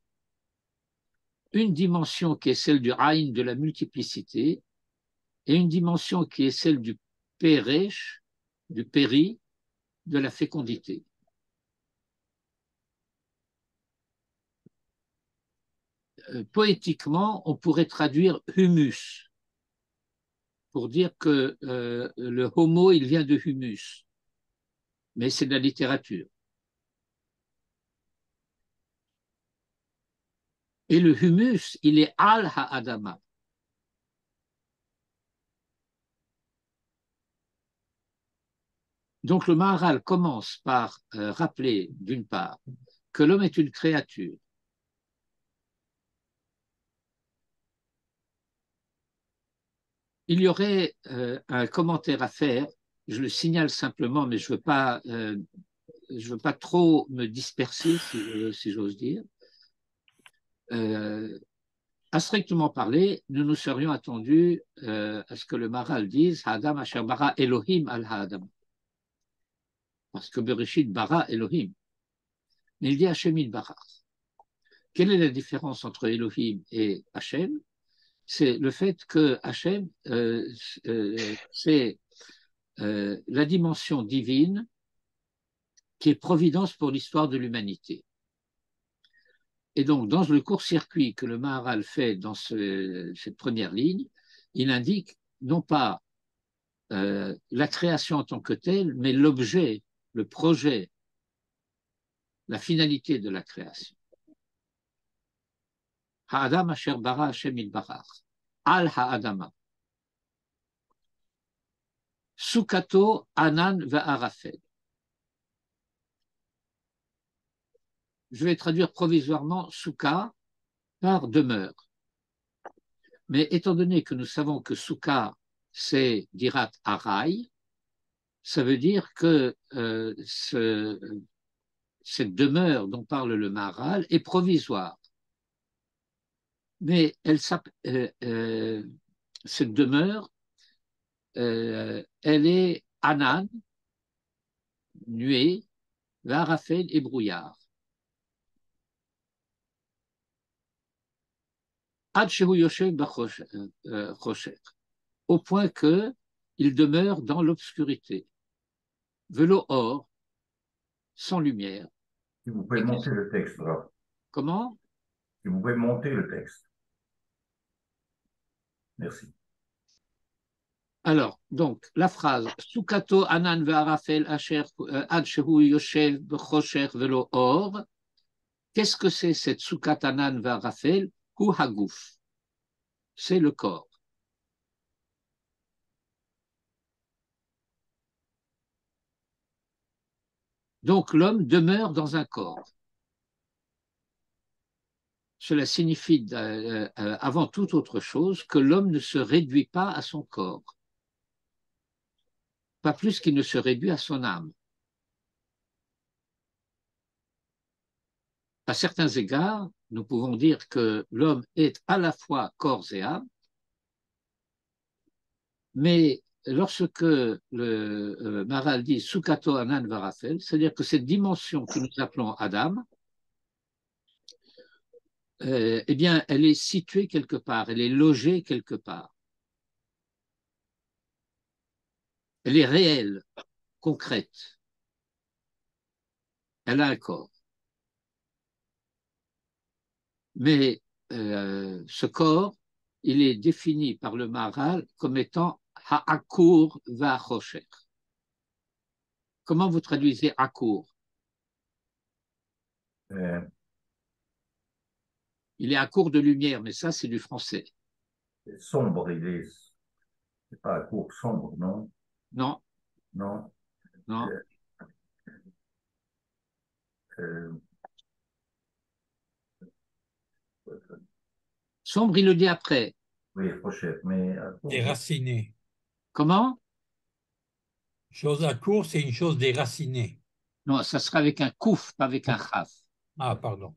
Une dimension qui est celle du Aïn, de la multiplicité, et une dimension qui est celle du Péresh, du péri, de la fécondité. Poétiquement, on pourrait traduire humus, pour dire que le homo, il vient de humus, mais c'est de la littérature. Et le humus, il est al ha'adama. Donc le Maharal commence par rappeler, d'une part, que l'homme est une créature. Il y aurait un commentaire à faire, je le signale simplement, mais je ne veux pas trop me disperser, si j'ose dire. À strictement parler, nous nous serions attendus à ce que le Maharal dise Ha'adam asher bara Elohim al Ha'adam. Parce que Bereshit bara Elohim. Mais il dit Hashem il bara. Quelle est la différence entre Elohim et Hashem? C'est le fait que Hashem, c'est la dimension divine qui est providence pour l'histoire de l'humanité. Et donc, dans le court-circuit que le Maharal fait dans cette première ligne, il indique non pas la création en tant que telle, mais l'objet, le projet, la finalité de la création. Ha'adam asher bara Hashem ilbarach. Al ha'adama. Sukato anan ve'arafel. Je vais traduire provisoirement Souka par demeure. Mais étant donné que nous savons que Souka, c'est Dirat Arai, ça veut dire que cette demeure dont parle le Maharal est provisoire. Mais cette demeure, elle est Anan, nuée, Varafel et brouillard. Au point que il demeure dans l'obscurité. Velo or, sans lumière. Si vous pouvez monter le texte, là. Comment? Si vous pouvez monter le texte. Merci. Alors, donc, la phrase Sukato anan ve'arafel asher ad shehu yoshev b'chosher velo or. Qu'est-ce que c'est cette Sukat anan ve'arafel? Hu haguf. C'est le corps. Donc, l'homme demeure dans un corps. Cela signifie, avant toute autre chose, que l'homme ne se réduit pas à son corps. Pas plus qu'il ne se réduit à son âme. À certains égards, nous pouvons dire que l'homme est à la fois corps et âme, mais lorsque le Maharal dit Sukato Anan Varafel, c'est-à-dire que cette dimension que nous appelons Adam, eh bien, elle est située quelque part, elle est logée quelque part. Elle est réelle, concrète. Elle a un corps. Mais ce corps, il est défini par le Maharal comme étant Ha'akur va'achosher. Comment vous traduisez Akur? Il est à court de lumière, mais ça, c'est du français. Sombre, c'est pas à court sombre, non? Non, Non. non. Euh, Sombre, il le dit après. oui, Rochette, mais Déraciné. Comment? Chose à court, c'est une chose déracinée. Non, ça sera avec un kouf, pas avec un chaf. Ah, pardon.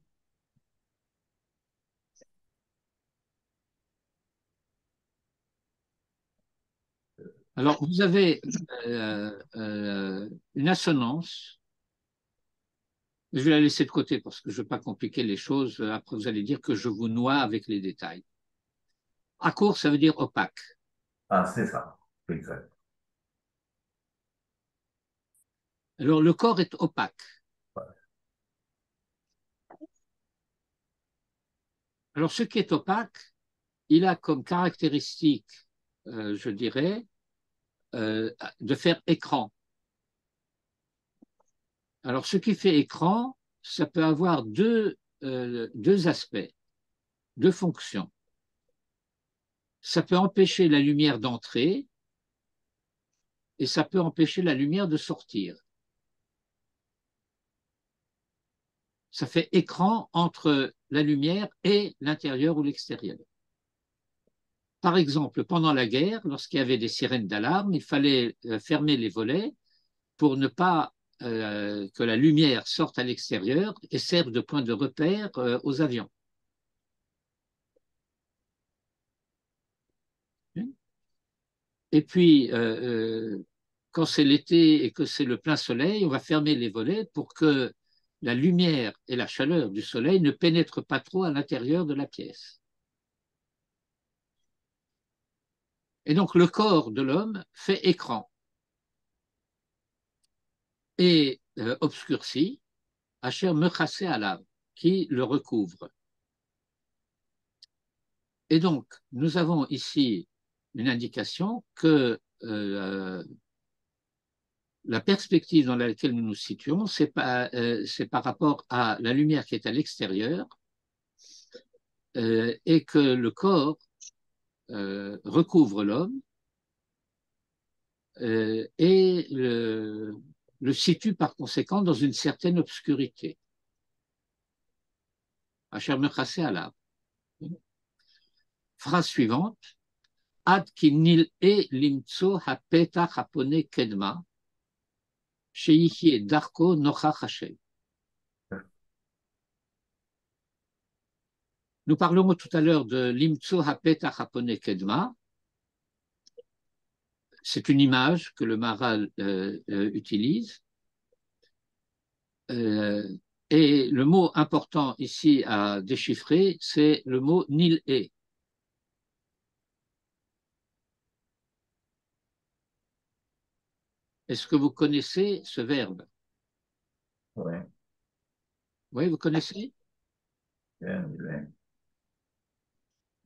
Alors, vous avez une assonance. Je vais la laisser de côté parce que je ne veux pas compliquer les choses. Après, vous allez dire que je vous noie avec les détails. Akour, ça veut dire opaque. ah, c'est ça, exact. Alors, le corps est opaque. Alors, ce qui est opaque, il a comme caractéristique, je dirais, de faire écran. Alors, ce qui fait écran, ça peut avoir deux aspects, deux fonctions. Ça peut empêcher la lumière d'entrer et ça peut empêcher la lumière de sortir. Ça fait écran entre la lumière et l'intérieur ou l'extérieur. Par exemple, pendant la guerre, lorsqu'il y avait des sirènes d'alarme, il fallait fermer les volets pour ne pas que la lumière sorte à l'extérieur et serve de point de repère aux avions. Et puis, quand c'est l'été et que c'est le plein soleil, on va fermer les volets pour que la lumière et la chaleur du soleil ne pénètrent pas trop à l'intérieur de la pièce. Et donc, le corps de l'homme fait écran et obscurci, Asher Mechassé Alav, qui le recouvre. Et donc, nous avons ici une indication que la perspective dans laquelle nous nous situons, c'est par rapport à la lumière qui est à l'extérieur et que le corps recouvre l'homme et le situe par conséquent dans une certaine obscurité. Asher Mechassé Alav. Phrase suivante. Ad ki nil'e limtso hapetach hapone kedma sheyichye darko nochach Hashem. Nous parlons tout à l'heure de limtso hapetach hapone kedma. C'est une image que le Maharal utilise. Et le mot important ici à déchiffrer, c'est le mot nil'e. Est-ce que vous connaissez ce verbe? Oui, Oui, vous connaissez? bien,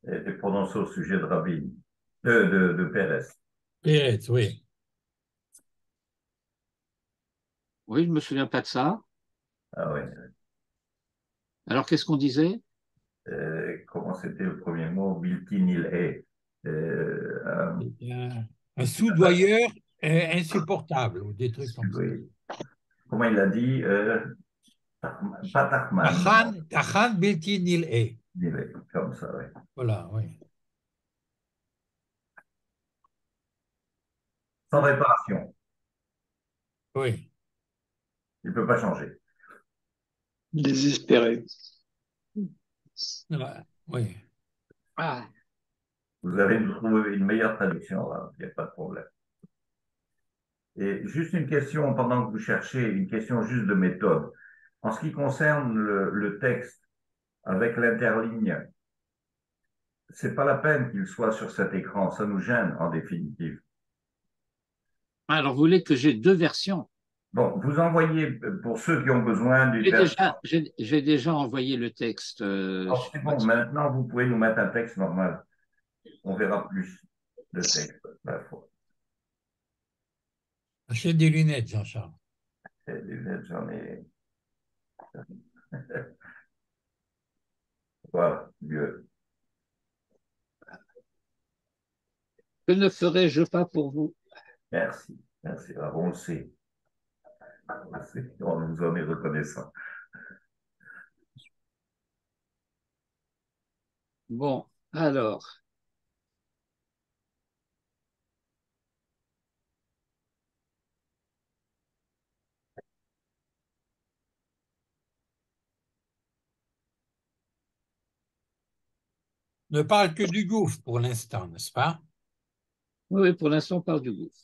et prononcé au sujet de Rabbi, de Pérez. Pérez, oui. Oui, je ne me souviens pas de ça. Ah oui. Alors, qu'est-ce qu'on disait? Comment c'était le premier mot? Biltinil est. Un soudoyeur insupportable, ou des trucs comme ça. Oui. Comment il a dit? Pas Tachman. Tachan bilti nil'e. Comme ça, oui. Voilà, oui. Sans réparation. Oui. Il ne peut pas changer. Désespéré. Oui. Ah, Vous avez trouvé une meilleure traduction, là. Il n'y a pas de problème. Et juste une question, pendant que vous cherchez, une question juste de méthode. En ce qui concerne le texte avec l'interligne, c'est pas la peine qu'il soit sur cet écran, ça nous gêne en définitive. alors, vous voulez que j'ai deux versions? Bon, vous envoyez, pour ceux qui ont besoin d'une version. J'ai déjà envoyé le texte Alors, sur c'est bon, WhatsApp. maintenant, vous pouvez nous mettre un texte normal. On verra plus de texte. La fois. Achète des lunettes, Jean-Charles. Des lunettes, j'en ai. Voilà, mieux. Que ne ferais-je pas pour vous? Merci. Merci. Alors, on le sait. On le sait. On nous en est reconnaissant. Bon, alors, Ne parle que du gouffre pour l'instant, n'est-ce pas? oui, pour l'instant, on parle du gouffre.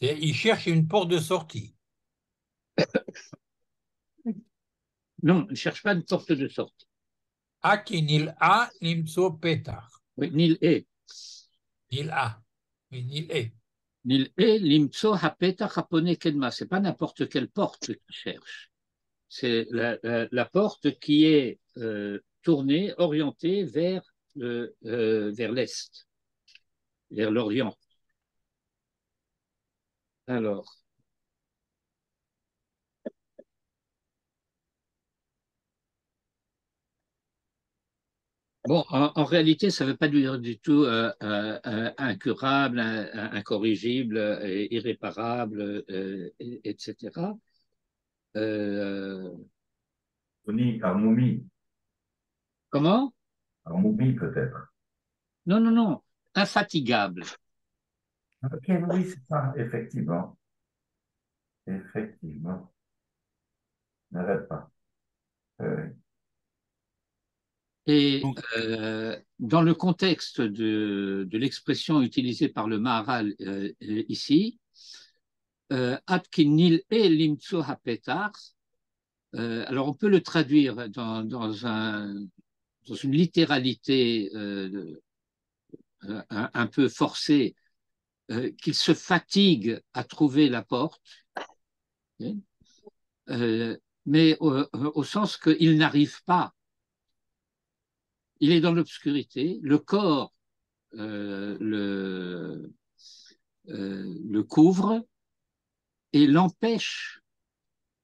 Et il cherche une porte de sortie. Non, ne cherche pas une porte de sortie. Akinil a limso petach. Oui, Nil E. Nil a. Oui, Nil e. Nil E, limtso hapeta hapone kedma. C'est pas n'importe quelle porte qu'il cherche. C'est la porte qui est tournée, orientée vers l'Est, vers l'Orient. Alors, bon, en réalité, ça ne veut pas dire du tout incurable, incorrigible, irréparable, etc. Euh, Armoumi. comment? Armoumi, peut-être. Non, non, non, infatigable. Ok, oui, c'est ça, effectivement. Effectivement. N'arrête pas. Oui. Et Donc, dans le contexte de l'expression utilisée par le Maharal ici, Atkinil et limtso hapetar, alors on peut le traduire dans une littéralité un peu forcée, qu'il se fatigue à trouver la porte, euh, mais au sens qu'il n'arrive pas. Il est dans l'obscurité, le corps le couvre et l'empêche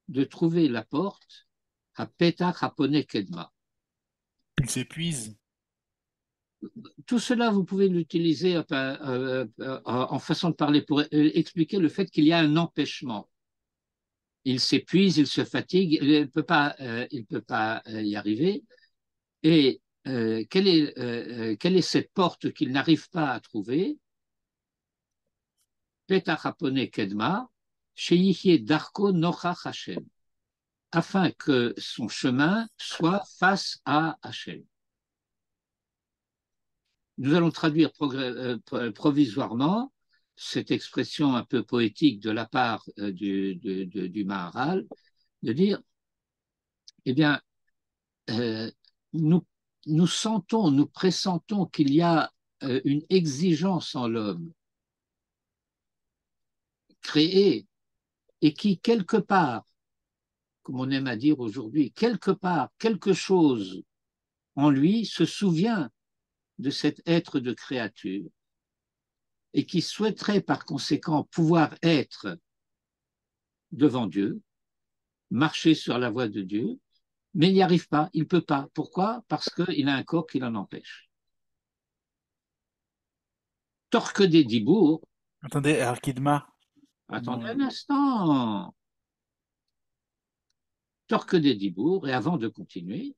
de trouver la porte à Petach Hapone Kedma. il s'épuise. Tout cela, vous pouvez l'utiliser en façon de parler pour expliquer le fait qu'il y a un empêchement. Il s'épuise, il se fatigue, il ne peut pas y arriver. Et quelle est cette porte qu'il n'arrive pas à trouver? Petach Hapone Kedma, Sheyichye Darko Nochach Hashem, afin que son chemin soit face à Hachem. Nous allons traduire provisoirement cette expression un peu poétique de la part du Maharal, de dire, eh bien, euh, nous, nous sentons, nous pressentons qu'il y a une exigence en l'homme créée et qui, quelque part, comme on aime à dire aujourd'hui, quelque part, quelque chose en lui se souvient de cet être de créature et qui souhaiterait par conséquent pouvoir être devant Dieu, marcher sur la voie de Dieu, mais il n'y arrive pas, il ne peut pas. Pourquoi? Parce qu'il a un corps qui l'en empêche. Torque des Dibourg, Attendez, Arkidma. attendez un instant, Torque des Dibourg, et avant de continuer,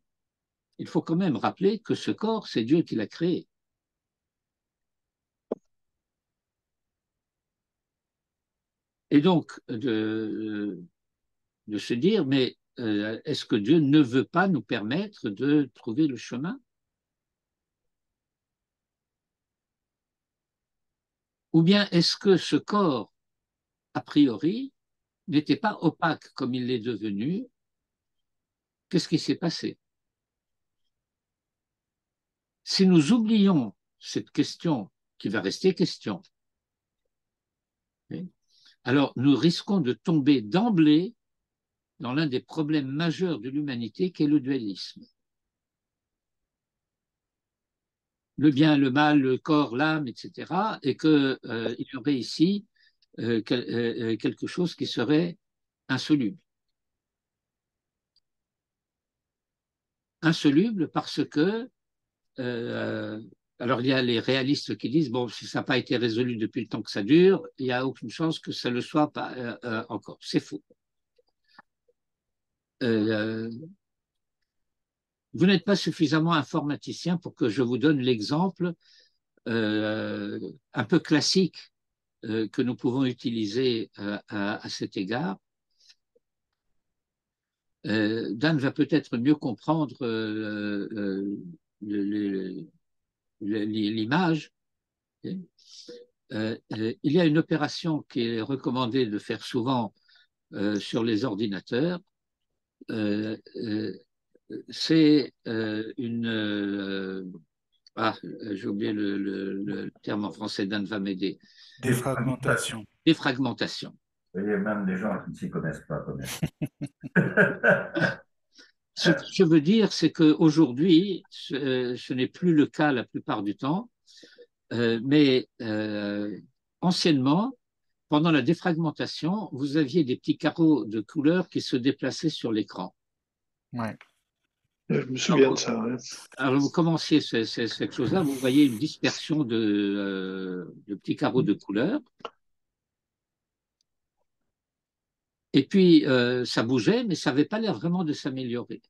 il faut quand même rappeler que ce corps, c'est Dieu qui l'a créé. Et donc, de se dire, mais est-ce que Dieu ne veut pas nous permettre de trouver le chemin? Ou bien est-ce que ce corps, a priori, n'était pas opaque comme il l'est devenu? Qu'est-ce qui s'est passé? Si nous oublions cette question, qui va rester question, alors nous risquons de tomber d'emblée dans l'un des problèmes majeurs de l'humanité qu'est le dualisme. Le bien, le mal, le corps, l'âme, etc. Et qu'il y aurait ici quelque chose qui serait insoluble. Insoluble parce que, alors il y a les réalistes qui disent, bon, si ça n'a pas été résolu depuis le temps que ça dure, il n'y a aucune chance que ça ne le soit pas encore. C'est faux. Vous n'êtes pas suffisamment informaticien pour que je vous donne l'exemple un peu classique que nous pouvons utiliser à cet égard. Dan va peut-être mieux comprendre l'image. Il y a une opération qui est recommandée de faire souvent sur les ordinateurs. C'est j'ai oublié le terme en français, Dan va m'aider. Défragmentation. Défragmentation. Il y a même des gens qui ne s'y connaissent pas, quand même. Ce que je veux dire, c'est qu'aujourd'hui, ce n'est plus le cas la plupart du temps, mais anciennement, pendant la défragmentation, vous aviez des petits carreaux de couleur qui se déplaçaient sur l'écran. Ouais. Je me souviens de ça. Ouais. Alors, vous commenciez cette chose-là, vous voyez une dispersion de petits carreaux de couleur. Et puis, ça bougeait, mais ça n'avait pas l'air vraiment de s'améliorer.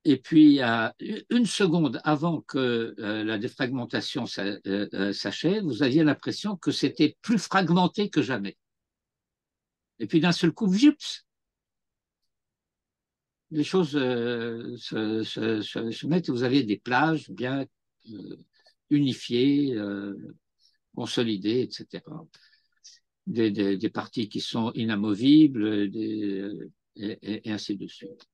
Et puis, une seconde avant que la défragmentation s'achève, vous aviez l'impression que c'était plus fragmenté que jamais. Et puis, d'un seul coup, vips, les choses se mettent et vous avez des plages bien unifiées, consolidées, etc. Des parties qui sont inamovibles et ainsi de suite.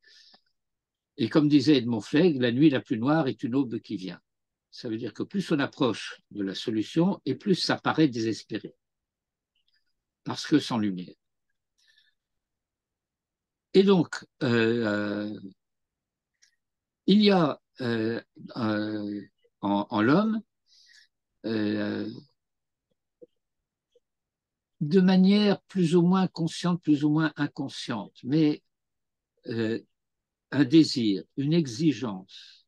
Et comme disait Edmond Flegg, la nuit la plus noire est une aube qui vient. Ça veut dire que plus on approche de la solution et plus ça paraît désespéré. Parce que sans lumière. Et donc, il y a en l'homme, de manière plus ou moins consciente, plus ou moins inconsciente, mais un désir, une exigence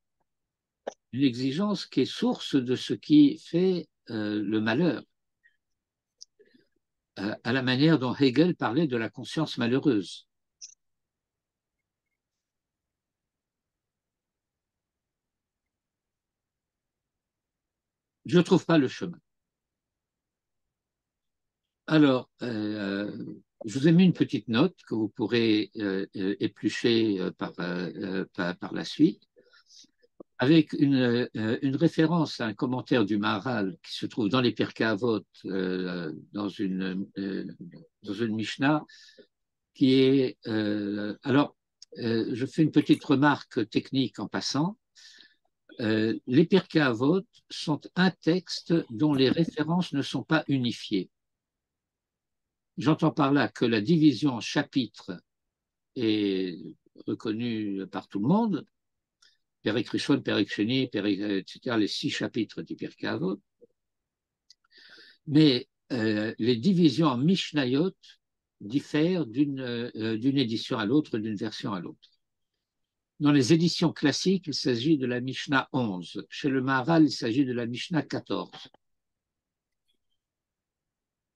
qui est source de ce qui fait le malheur, à la manière dont Hegel parlait de la conscience malheureuse. Je ne trouve pas le chemin. Alors, je vous ai mis une petite note que vous pourrez éplucher par la suite, avec une référence à un commentaire du Maharal qui se trouve dans les Pirkei Avot, dans une Mishnah, qui est... alors, je fais une petite remarque technique en passant. Les Pirkei Avot sont un texte dont les références ne sont pas unifiées. J'entends par là que la division en chapitres est reconnue par tout le monde, Perek Rishon, Perek Sheni, etc., les 6 chapitres du Pirkei Avot. Mais les divisions en Mishnayot diffèrent d'une édition à l'autre, d'une version à l'autre. Dans les éditions classiques, il s'agit de la Mishnah 11. Chez le Maharal, il s'agit de la Mishnah 14.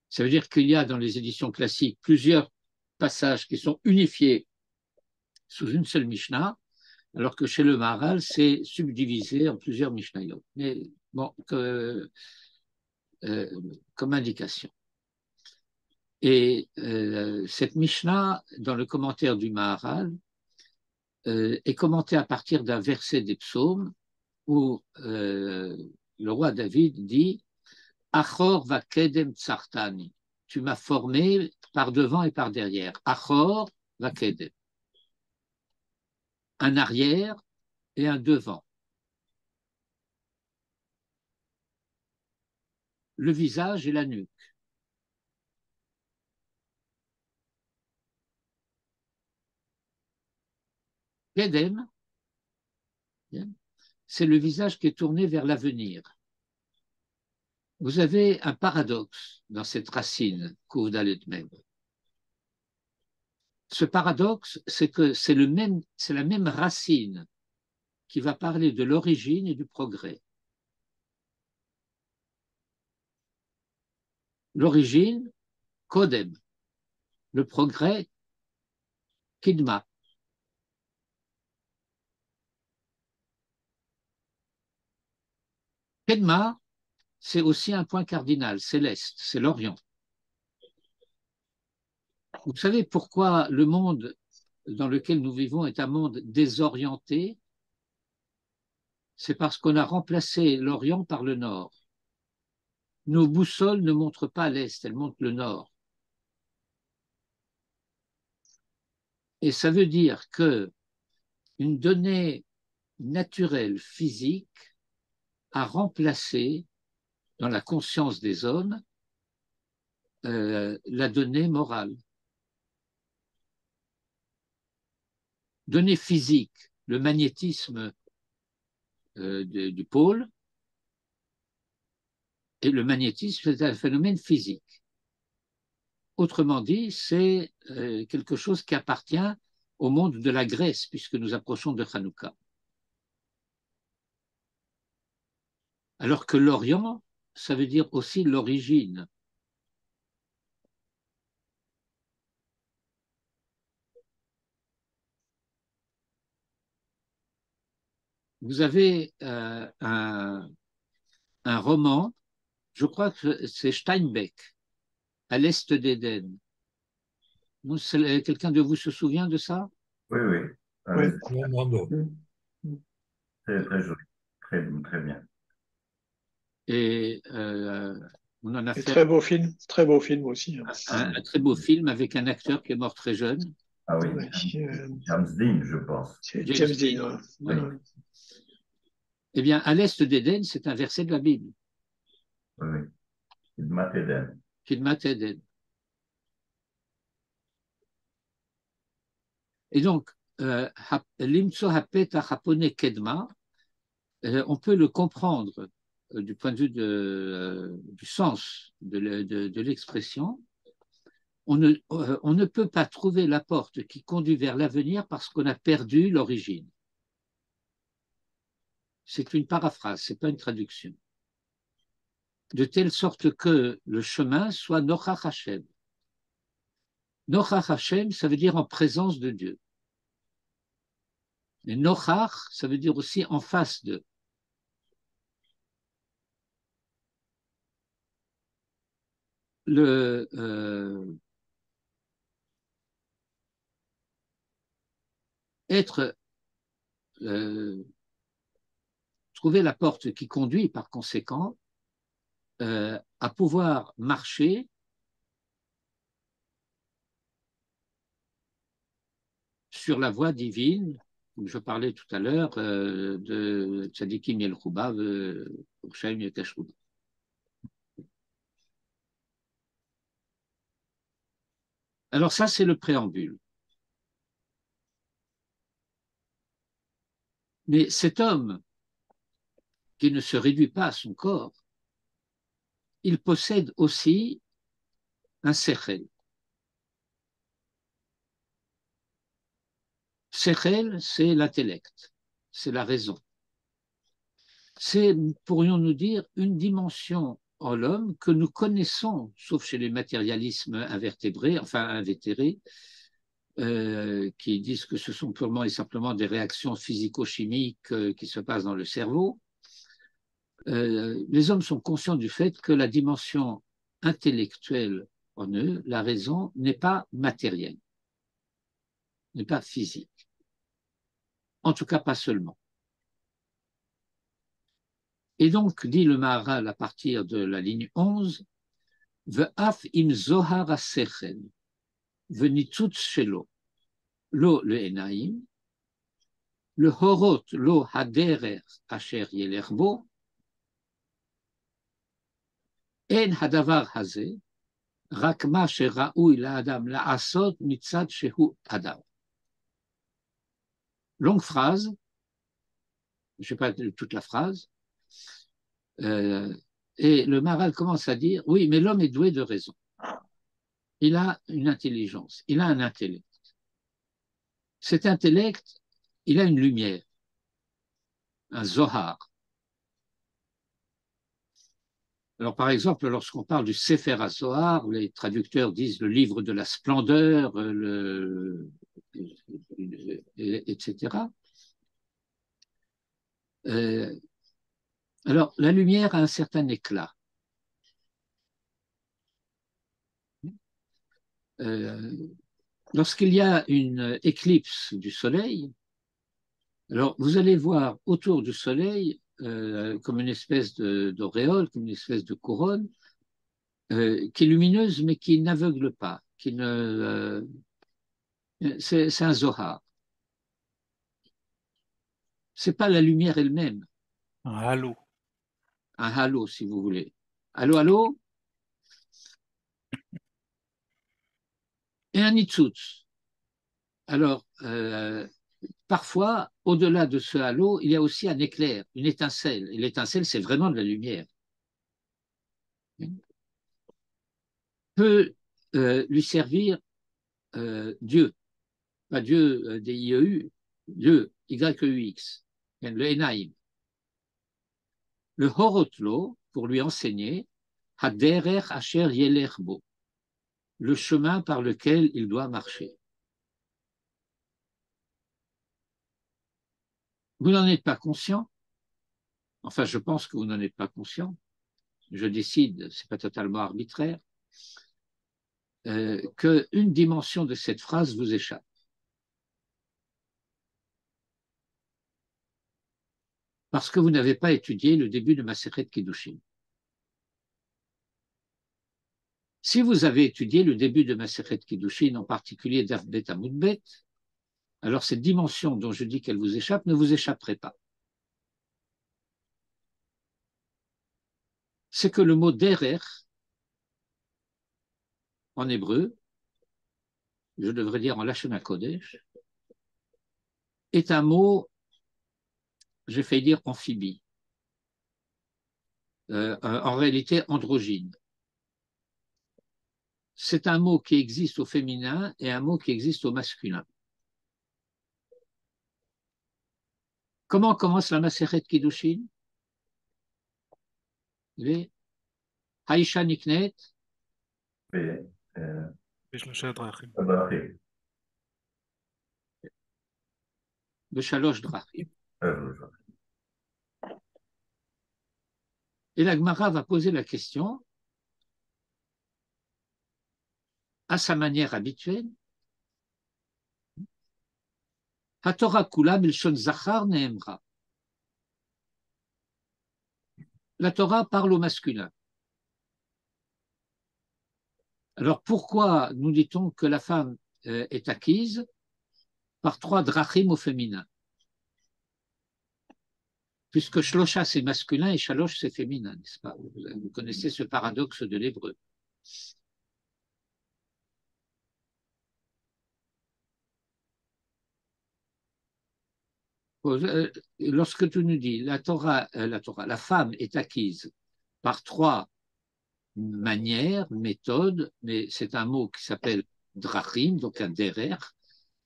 Ça veut dire qu'il y a dans les éditions classiques plusieurs passages qui sont unifiés sous une seule Mishnah, alors que chez le Maharal, c'est subdivisé en plusieurs Mishnayot. Mais bon, comme indication. Et cette Mishnah, dans le commentaire du Maharal, est commentée à partir d'un verset des psaumes où le roi David dit Achor va kedem tsartani. Tu m'as formé par devant et par derrière. Achor va kedem. Un arrière et un devant. Le visage et la nuque. Kedem, c'est le visage qui est tourné vers l'avenir. Vous avez un paradoxe dans cette racine, Koudalet même. Ce paradoxe, c'est que c'est la même racine qui va parler de l'origine et du progrès. L'origine, Kodem. Le progrès, Kidma. Kedma, c'est aussi un point cardinal, c'est l'Est, c'est l'Orient. Vous savez pourquoi le monde dans lequel nous vivons est un monde désorienté? C'est parce qu'on a remplacé l'Orient par le Nord. Nos boussoles ne montrent pas l'Est, elles montrent le Nord. Et ça veut dire que une donnée naturelle, physique, a remplacé dans la conscience des hommes la donnée morale. Donnée physique, le magnétisme du pôle, et le magnétisme est un phénomène physique. Autrement dit, c'est quelque chose qui appartient au monde de la Grèce, puisque nous approchons de Hanouka. Alors que l'Orient, ça veut dire aussi l'origine. Vous avez un roman, je crois que c'est Steinbeck, à l'est d'Éden. Quelqu'un de vous se souvient de ça? Oui, oui. Oui. C'est très joli, très, très bien. Et on en a Et fait très beau film aussi. un très beau film avec un acteur qui est mort très jeune. Ah oui, Ouais, James Dean, je pense. James Dean. Oui. Eh bien, à l'est d'Éden, c'est un verset de la Bible. Oui, oui. Kidmat Eden. Kidmat Eden. Et donc, Limtso Hapeta Hapone Kedma, on peut le comprendre du point de vue du sens de l'expression. On ne peut pas trouver la porte qui conduit vers l'avenir parce qu'on a perdu l'origine. C'est une paraphrase, ce n'est pas une traduction. De telle sorte que le chemin soit Nochach Hashem. Nochach Hashem, ça veut dire en présence de Dieu. Et Nochach, ça veut dire aussi en face de. Trouver la porte qui conduit par conséquent à pouvoir marcher sur la voie divine, comme je parlais tout à l'heure de Tzadikim Yelchouba, Urshaim Yekashrouba. Alors ça, c'est le préambule. Mais cet homme qui ne se réduit pas à son corps, il possède aussi un sechel. Sechel, c'est l'intellect, c'est la raison. C'est, pourrions-nous dire, une dimension en l'homme que nous connaissons, sauf chez les matérialismes invertébrés, enfin invétérés, qui disent que ce sont purement et simplement des réactions physico-chimiques qui se passent dans le cerveau. Les hommes sont conscients du fait que la dimension intellectuelle en eux, la raison, n'est pas matérielle, n'est pas physique. En tout cas, pas seulement. Et donc, dit le Maharal à partir de la ligne 11, Ve'af im zohar ha-sechel, ve'nitzutz shelo, lo le-enaim, le horot lo haderer asher yelech bo, en hadavar hazeh, רק מה שראוי לאדם לעשות מצד שהוא אדם. Longue phrase, je ne sais pas toute la phrase, et le Maharal commence à dire, oui, mais l'homme est doué de raison. Il a une intelligence, il a un intellect. Cet intellect, il a une lumière, un zohar. Alors, par exemple, lorsqu'on parle du Sefer HaZohar, les traducteurs disent le livre de la splendeur, etc. Alors, la lumière a un certain éclat. Lorsqu'il y a une éclipse du soleil, alors vous allez voir autour du soleil comme une espèce d'auréole, comme une espèce de couronne, qui est lumineuse mais qui n'aveugle pas, c'est un zohar. C'est pas la lumière elle-même. Un halo. Un halo, si vous voulez. Allô, allô? Et un nitzutz. Alors, parfois, au-delà de ce halo, il y a aussi un éclair, une étincelle. Et l'étincelle, c'est vraiment de la lumière. Peut lui servir Dieu, pas Dieu D-I-E-U, Dieu, Y-E-U-X, le Enaïm. Le Horotlo, pour lui enseigner, Haderer Asher Yelerbo, le chemin par lequel il doit marcher. Vous n'en êtes pas conscient, enfin je pense que vous n'en êtes pas conscient, je décide, ce n'est pas totalement arbitraire, qu'une dimension de cette phrase vous échappe. Parce que vous n'avez pas étudié le début de Masechet Kiddushin. Si vous avez étudié le début de Masechet Kiddushin, en particulier Daf Bet Amud Bet, alors cette dimension dont je dis qu'elle vous échappe ne vous échapperait pas. C'est que le mot derer, en hébreu, je devrais dire en Lashon HaKodesh, est un mot, j'ai failli dire amphibie, en réalité androgyne. C'est un mot qui existe au féminin et un mot qui existe au masculin. Comment commence la Masechet Kiddushin? Haïcha Niknet, בשלושה דרכים. הדרכים. Beshalosh Drachim. Et la Gemara va poser la question à sa manière habituelle. HaTorah kula milshon zachar neemra. La Torah parle au masculin. Alors pourquoi nous dit-on que la femme est acquise par 3 drachim au féminin? Puisque shlosha c'est masculin et shalosh c'est féminin, n'est-ce pas? Vous connaissez ce paradoxe de l'hébreu. Lorsque tu nous dis la femme est acquise par 3 manières, méthodes, mais c'est un mot qui s'appelle drachim, donc un derer.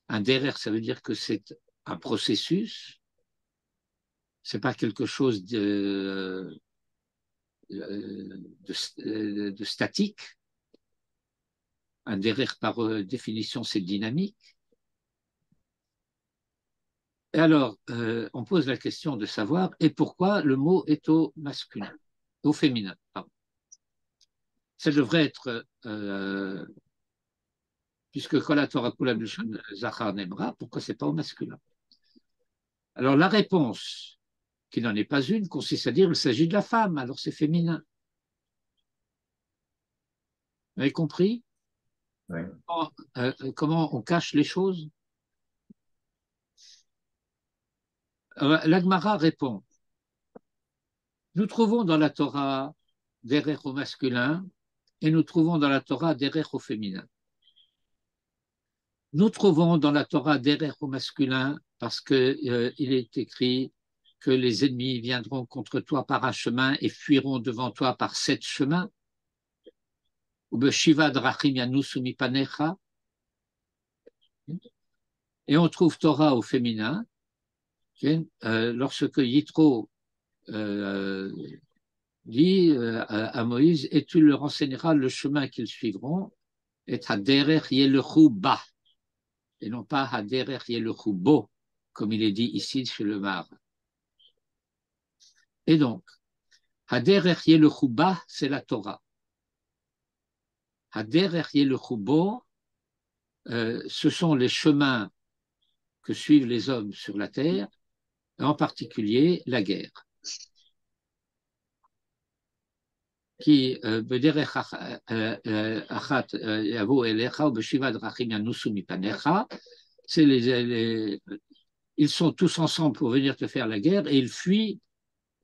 Un derer, ça veut dire que c'est un processus, c'est pas quelque chose de statique. Un derer, par définition, c'est dynamique. Et alors, on pose la question de savoir, et pourquoi le mot est au masculin, au féminin, pardon. Ça devrait être, puisque Kol HaTorah Kula B'Lashon Zachar Nemra, pourquoi c'est pas au masculin? Alors, la réponse, qui n'en est pas une, consiste à dire qu'il s'agit de la femme, alors c'est féminin. Vous avez compris? Oui. Comment on cache les choses? L'Agmara répond, nous trouvons dans la Torah derer au masculin et nous trouvons dans la Torah derer au féminin. Nous trouvons dans la Torah derer au masculin parce qu'il est écrit que les ennemis viendront contre toi par un chemin et fuiront devant toi par 7 chemins. Ou beshiva drachim yanusu mipanecha. Et on trouve Torah au féminin, lorsque Yitro dit à Moïse, et tu leur enseigneras le chemin qu'ils suivront, et haderer yelechu ba, et non pas haderer yelechu bo, comme il est dit ici chez le Mar. Et donc, haderer yelechu ba, c'est la Torah. Haderer yelechu bo, ce sont les chemins que suivent les hommes sur la terre, en particulier la guerre. Qui ils sont tous ensemble pour venir te faire la guerre et ils fuient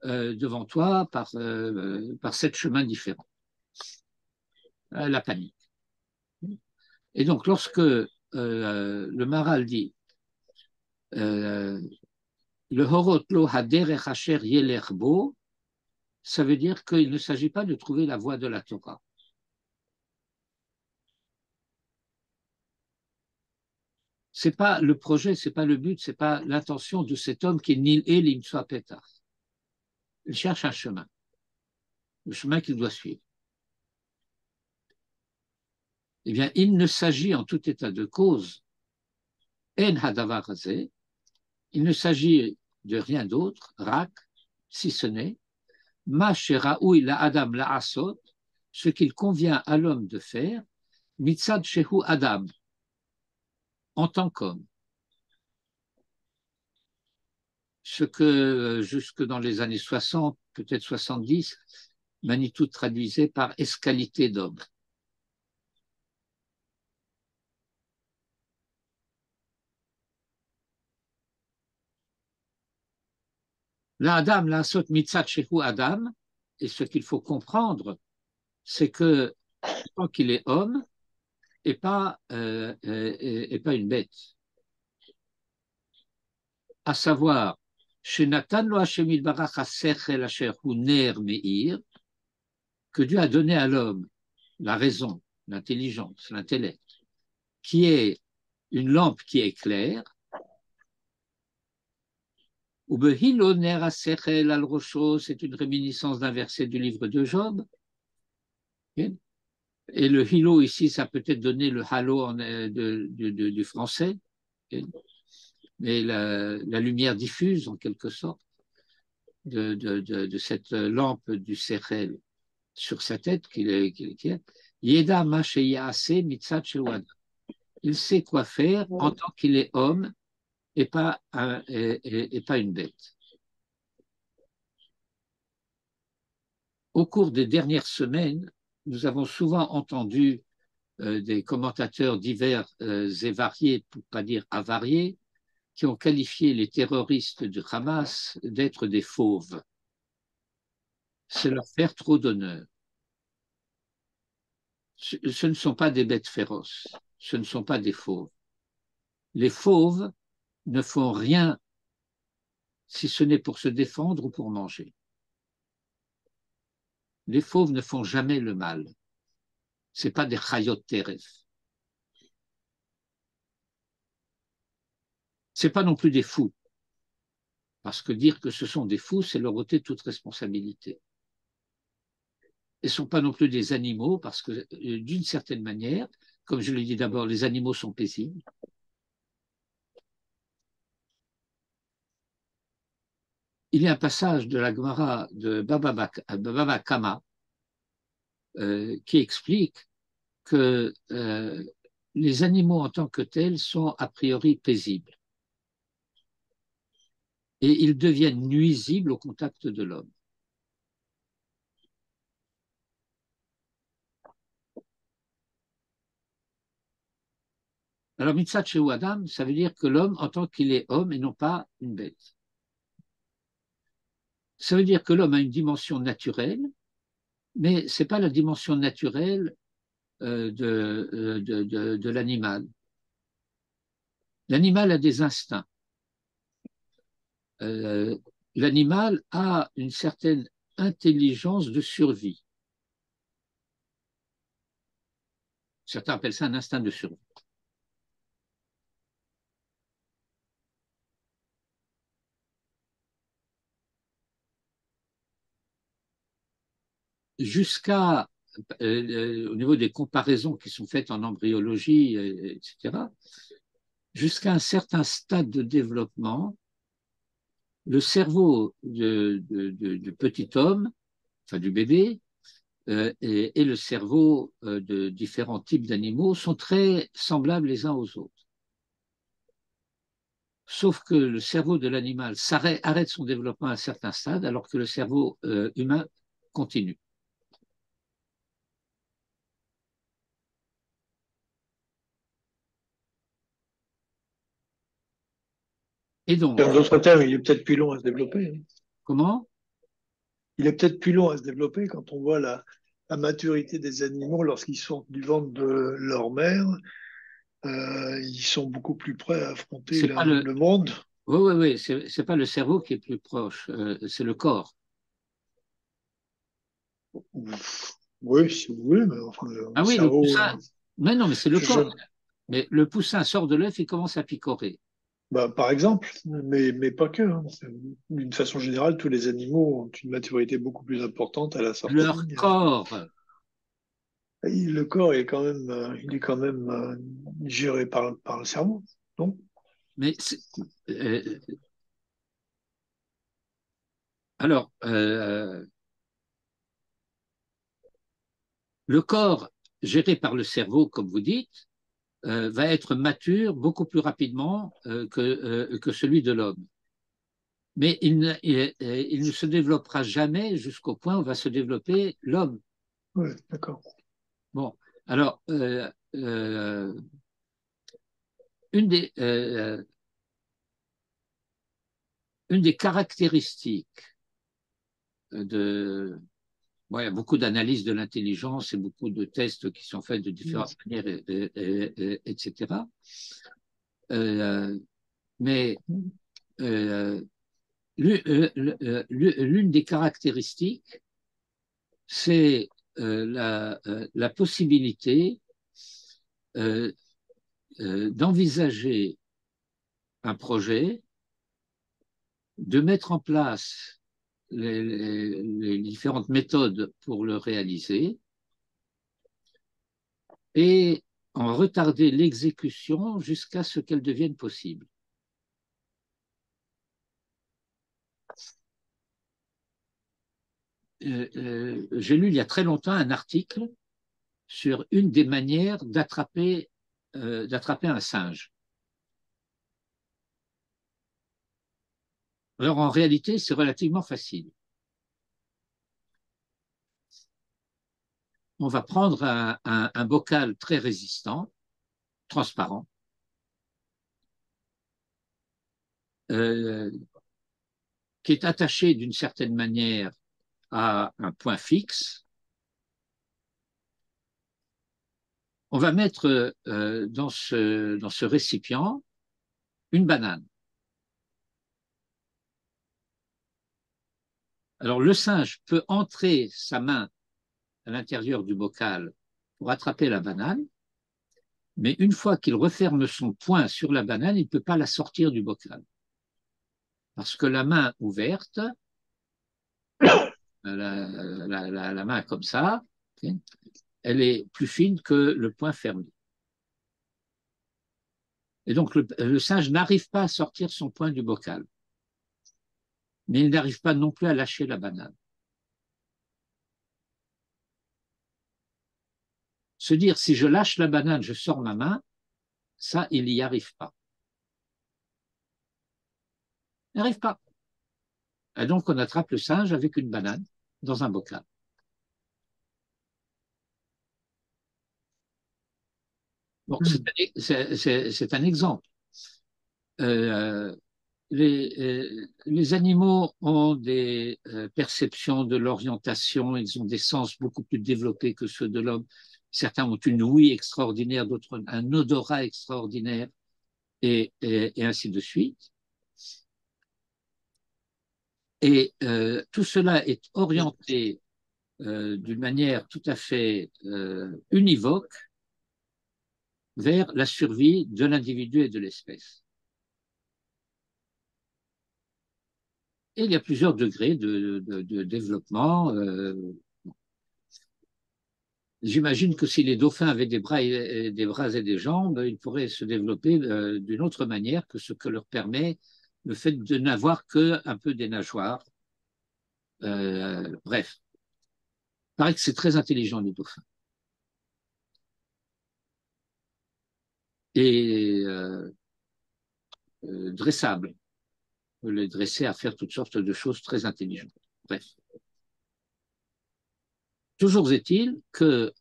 devant toi par 7 chemins différents. La panique. Et donc lorsque le Maral dit le horot lo haderech asher yelech bo, ça veut dire qu'il ne s'agit pas de trouver la voie de la Torah. Ce n'est pas le projet, ce n'est pas le but, ce n'est pas l'intention de cet homme qui est nil elim soit pétard. Il cherche un chemin, le chemin qu'il doit suivre. Eh bien, il ne s'agit en tout état de cause, en hadavar hazeh, il ne s'agit de rien d'autre, rak, si ce n'est Ma sheraoui la Adam la asot, ce qu'il convient à l'homme de faire, mitzad shehu Adam, en tant qu'homme. Ce que, jusque dans les années 60, peut-être 70, Manitou traduisait par escalité d'homme. La Adam la asot mitzad shehu Adam, et ce qu'il faut comprendre, c'est que tant qu'il est homme, et pas une bête. À savoir, que Dieu a donné à l'homme la raison, l'intelligence, l'intellect, qui est une lampe qui éclaire, c'est une réminiscence d'un verset du livre de Job. Et le hilo ici, ça peut être donné le halo du français. Mais la lumière diffuse en quelque sorte de cette lampe du Sechel sur sa tête qu'il est. Yeda ma sheyase mitzat shel. Il sait quoi faire en tant qu'il est homme et pas une bête. Au cours des dernières semaines, nous avons souvent entendu des commentateurs divers et variés, pour ne pas dire avariés, qui ont qualifié les terroristes du Hamas d'être des fauves. C'est leur faire trop d'honneur. Ce ne sont pas des bêtes féroces, ce ne sont pas des fauves. Les fauves ne font rien si ce n'est pour se défendre ou pour manger. Les fauves ne font jamais le mal. Ce n'est pas des chayot teref. Ce n'est pas non plus des fous. Parce que dire que ce sont des fous, c'est leur ôter toute responsabilité. Ils ne sont pas non plus des animaux, parce que d'une certaine manière, comme je l'ai dit d'abord, les animaux sont paisibles. Il y a un passage de la Gemara de Baba Kama qui explique que les animaux en tant que tels sont a priori paisibles. Et ils deviennent nuisibles au contact de l'homme. Alors, mitzat shehu Adam, ça veut dire que l'homme, en tant qu'il est homme et non pas une bête. Ça veut dire que l'homme a une dimension naturelle, mais ce n'est pas la dimension naturelle de l'animal. L'animal a des instincts. L'animal a une certaine intelligence de survie. Certains appellent ça un instinct de survie. Jusqu'à, au niveau des comparaisons qui sont faites en embryologie, etc., jusqu'à un certain stade de développement, le cerveau du petit homme, enfin du bébé, et le cerveau de différents types d'animaux sont très semblables les uns aux autres. Sauf que le cerveau de l'animal arrête son développement à un certain stade, alors que le cerveau humain continue. Et donc, En d'autres termes, il est peut-être plus long à se développer, hein. comment? Il est peut-être plus long à se développer quand on voit la maturité des animaux lorsqu'ils sortent du ventre de leur mère. Ils sont beaucoup plus prêts à affronter C'est pas le, le monde. oui, c'est pas le cerveau qui est plus proche, c'est le corps. Oui, si vous voulez, mais enfin, Ah le oui, le cerveau. poussin. Mais non, mais c'est le Je, je- corps. Mais le poussin sort de l'œuf et commence à picorer. Bah, par exemple, mais pas que, hein. D'une façon générale, tous les animaux ont une maturité beaucoup plus importante à la Leur sortie. corps. Et le corps il est quand même géré par le cerveau, non? Mais alors, le corps géré par le cerveau, comme vous dites, va être mature beaucoup plus rapidement que celui de l'homme. Mais il ne se développera jamais jusqu'au point où va se développer l'homme. Oui, d'accord. Bon, alors, une des caractéristiques de... Bon, il y a beaucoup d'analyses de l'intelligence et beaucoup de tests qui sont faits de différentes manières, etc. Mais l'une des caractéristiques, c'est la possibilité d'envisager un projet, de mettre en place les différentes méthodes pour le réaliser et en retarder l'exécution jusqu'à ce qu'elle devienne possible. J'ai lu il y a très longtemps un article sur une des manières d'attraper un singe. Alors en réalité, c'est relativement facile. On va prendre un bocal très résistant, transparent, qui est attaché d'une certaine manière à un point fixe. On va mettre dans ce récipient une banane. Alors le singe peut entrer sa main à l'intérieur du bocal pour attraper la banane, mais une fois qu'il referme son poing sur la banane, il ne peut pas la sortir du bocal. Parce que la main ouverte, la main comme ça, okay, elle est plus fine que le poing fermé. Et donc le singe n'arrive pas à sortir son poing du bocal. Mais il n'arrive pas non plus à lâcher la banane. Se dire, si je lâche la banane, je sors ma main, ça, il n'y arrive pas. Il n'y arrive pas. Et donc, on attrape le singe avec une banane dans un bocal. Bon, c'est un exemple. Les animaux ont des perceptions de l'orientation, ils ont des sens beaucoup plus développés que ceux de l'homme. Certains ont une ouïe extraordinaire, d'autres un odorat extraordinaire. et ainsi de suite. Et tout cela est orienté d'une manière tout à fait univoque vers la survie de l'individu et de l'espèce. Et il y a plusieurs degrés de développement. J'imagine que si les dauphins avaient des bras et des jambes, ils pourraient se développer d'une autre manière que ce que leur permet le fait de n'avoir qu'un peu des nageoires. Bref, il paraît que c'est très intelligent, les dauphins. Et dressable. On peut les dresser à faire toutes sortes de choses très intelligentes. Bref. Toujours est-il que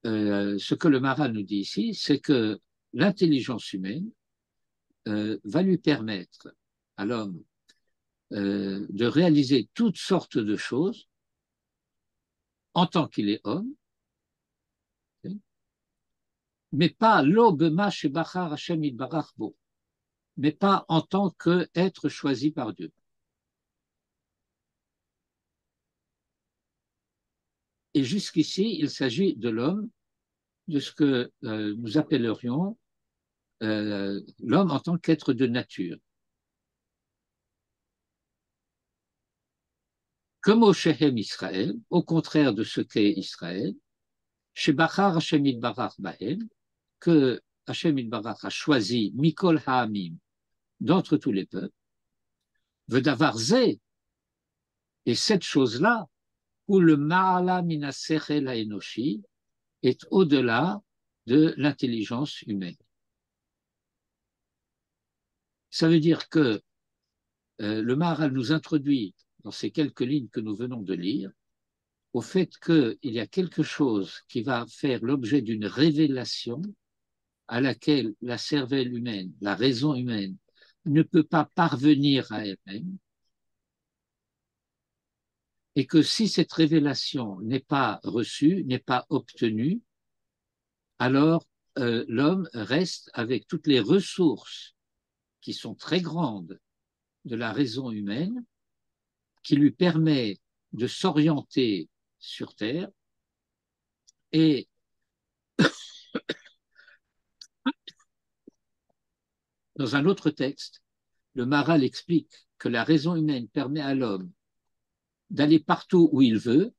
ce que le Maharal nous dit ici, c'est que l'intelligence humaine va lui permettre à l'homme de réaliser toutes sortes de choses en tant qu'il est homme, mais pas l'obema chez Bachar Hashem Yitbarach Bo, mais pas en tant qu'être choisi par Dieu. Et jusqu'ici, il s'agit de l'homme, de ce que nous appellerions l'homme en tant qu'être de nature. Comme au Shehem Israël, au contraire de ce qu'est Israël, chez Bachar Hashem Yitbarach Bahem, que Hashem Yitbarach a choisi Mikol Ha'amim d'entre tous les peuples, Vedavar Zeh, et cette chose-là, où le Ma'ala Mina Sechel Ha'enoshi est au-delà de l'intelligence humaine. Ça veut dire que le Maharal nous introduit dans ces quelques lignes que nous venons de lire au fait qu'il y a quelque chose qui va faire l'objet d'une révélation à laquelle la cervelle humaine, la raison humaine, ne peut pas parvenir à elle-même, et que si cette révélation n'est pas reçue, n'est pas obtenue, alors l'homme reste avec toutes les ressources qui sont très grandes de la raison humaine, qui lui permet de s'orienter sur Terre et dans un autre texte, le Maharal explique que la raison humaine permet à l'homme d'aller partout où il veut,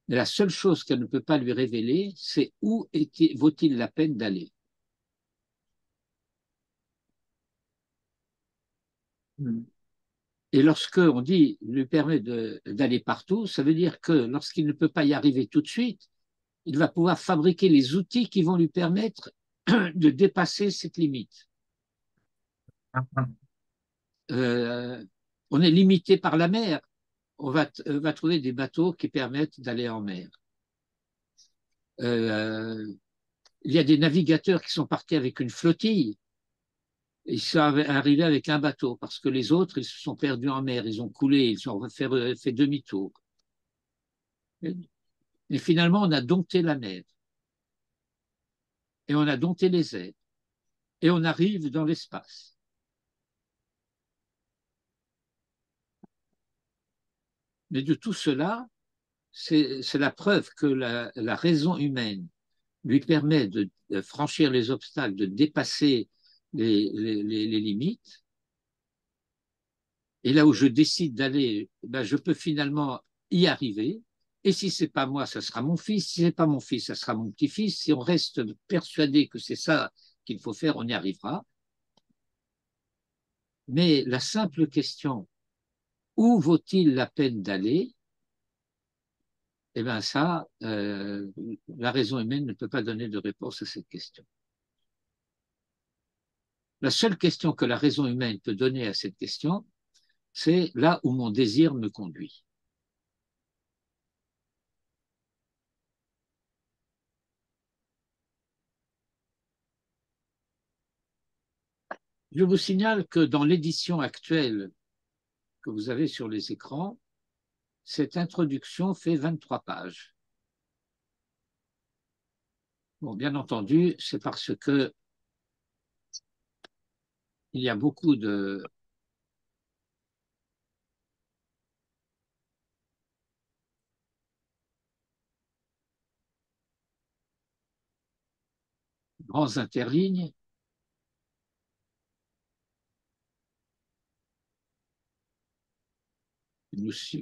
mais la seule chose qu'elle ne peut pas lui révéler, c'est où vaut-il la peine d'aller. Et lorsque on dit lui permet d'aller partout, ça veut dire que lorsqu'il ne peut pas y arriver tout de suite, il va pouvoir fabriquer les outils qui vont lui permettre de dépasser cette limite. On est limité par la mer. On va trouver des bateaux qui permettent d'aller en mer. Il y a des navigateurs qui sont partis avec une flottille. Ils sont arrivés avec un bateau parce que les autres, ils se sont perdus en mer, ils ont coulé, ils ont fait demi-tour. Et finalement, on a dompté la mer. Et on a dompté les airs. Et on arrive dans l'espace. Mais de tout cela, c'est la preuve que la raison humaine lui permet de franchir les obstacles, de dépasser les limites. Et là où je décide d'aller, ben, je peux finalement y arriver. Et si c'est pas moi, ça sera mon fils. Si c'est pas mon fils, ça sera mon petit-fils. Si on reste persuadé que c'est ça qu'il faut faire, on y arrivera. Mais la simple question, où vaut-il la peine d'aller? Eh bien ça, la raison humaine ne peut pas donner de réponse à cette question. La seule question que la raison humaine peut donner à cette question, c'est là où mon désir me conduit. Je vous signale que dans l'édition actuelle que vous avez sur les écrans, cette introduction fait 23 pages. Bon, bien entendu, c'est parce que il y a beaucoup de grands interlignes.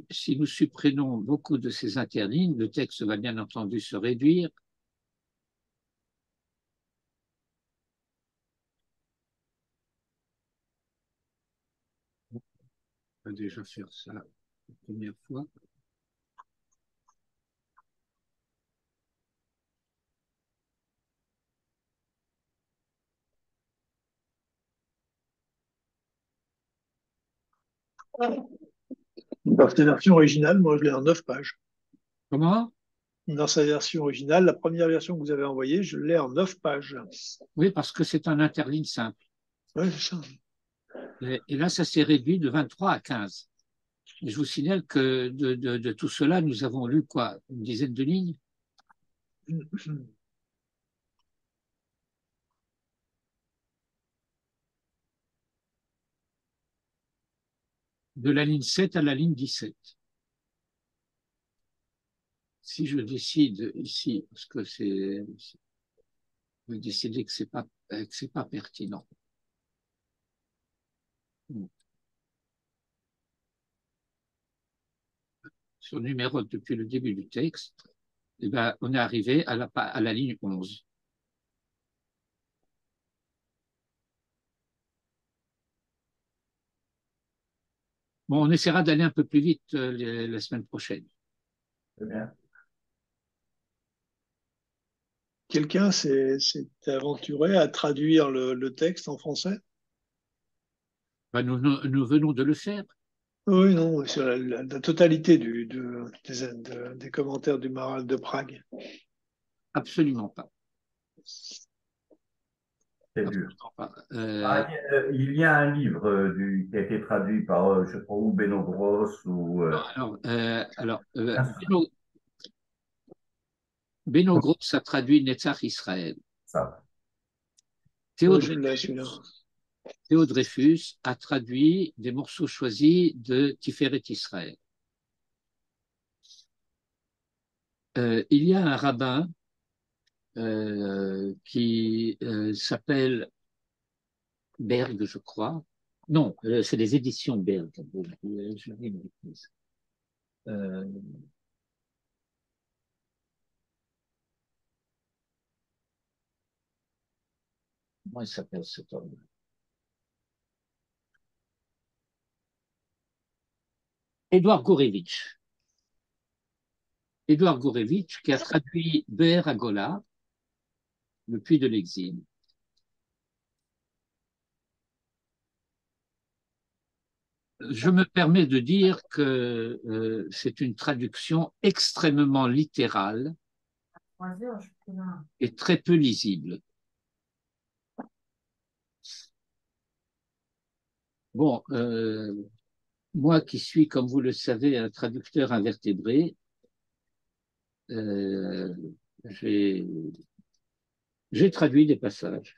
Si nous supprimons beaucoup de ces interlignes, le texte va bien entendu se réduire. On va déjà faire ça la première fois. Dans sa version originale, moi, je l'ai en 9 pages. Comment? Dans sa version originale, la première version que vous avez envoyée, je l'ai en 9 pages. Oui, parce que c'est un interligne simple. Oui, c'est ça. Et là, ça s'est réduit de 23 à 15. Et je vous signale que de tout cela, nous avons lu quoi? Une dizaine de lignes? De la ligne 7 à la ligne 17. Si je décide ici, parce que je vais décider que c'est pas pertinent. Si on numérote depuis le début du texte, eh ben, on est arrivé à la ligne 11. Bon, on essaiera d'aller un peu plus vite la semaine prochaine. Très bien. Quelqu'un s'est aventuré à traduire le texte en français? Ben, nous venons de le faire. Oui, non, sur la totalité des commentaires du Maral de Prague. Absolument pas. C'est dur. Absolument pas. Il y a un livre qui a été traduit par, je crois, ou Beno Gross ou. Beno Gross a traduit Netzach Israël. Ça. Oui, je l'ai, celui-là. Théo Dreyfus a traduit des morceaux choisis de Tiferet Israël. Il y a un rabbin qui s'appelle Berg, je crois. Non, c'est les éditions Berg. Je dis une bêtise. Comment il s'appelle cet homme? Édouard Gourevitch. Édouard Gourevitch qui a traduit Be'er Agola, le puits de l'exil. Je me permets de dire que c'est une traduction extrêmement littérale et très peu lisible. Bon, moi qui suis, comme vous le savez, un traducteur invertébré, j'ai traduit des passages.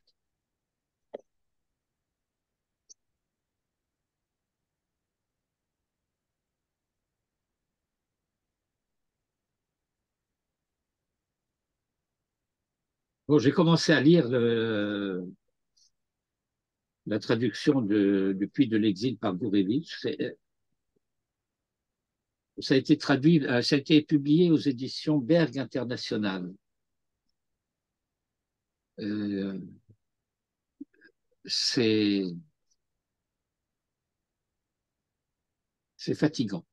Bon, j'ai commencé à lire la traduction du Puits de l'exil par Gourevitch. Ça a été traduit, ça a été publié aux éditions Berg International. C'est fatigant.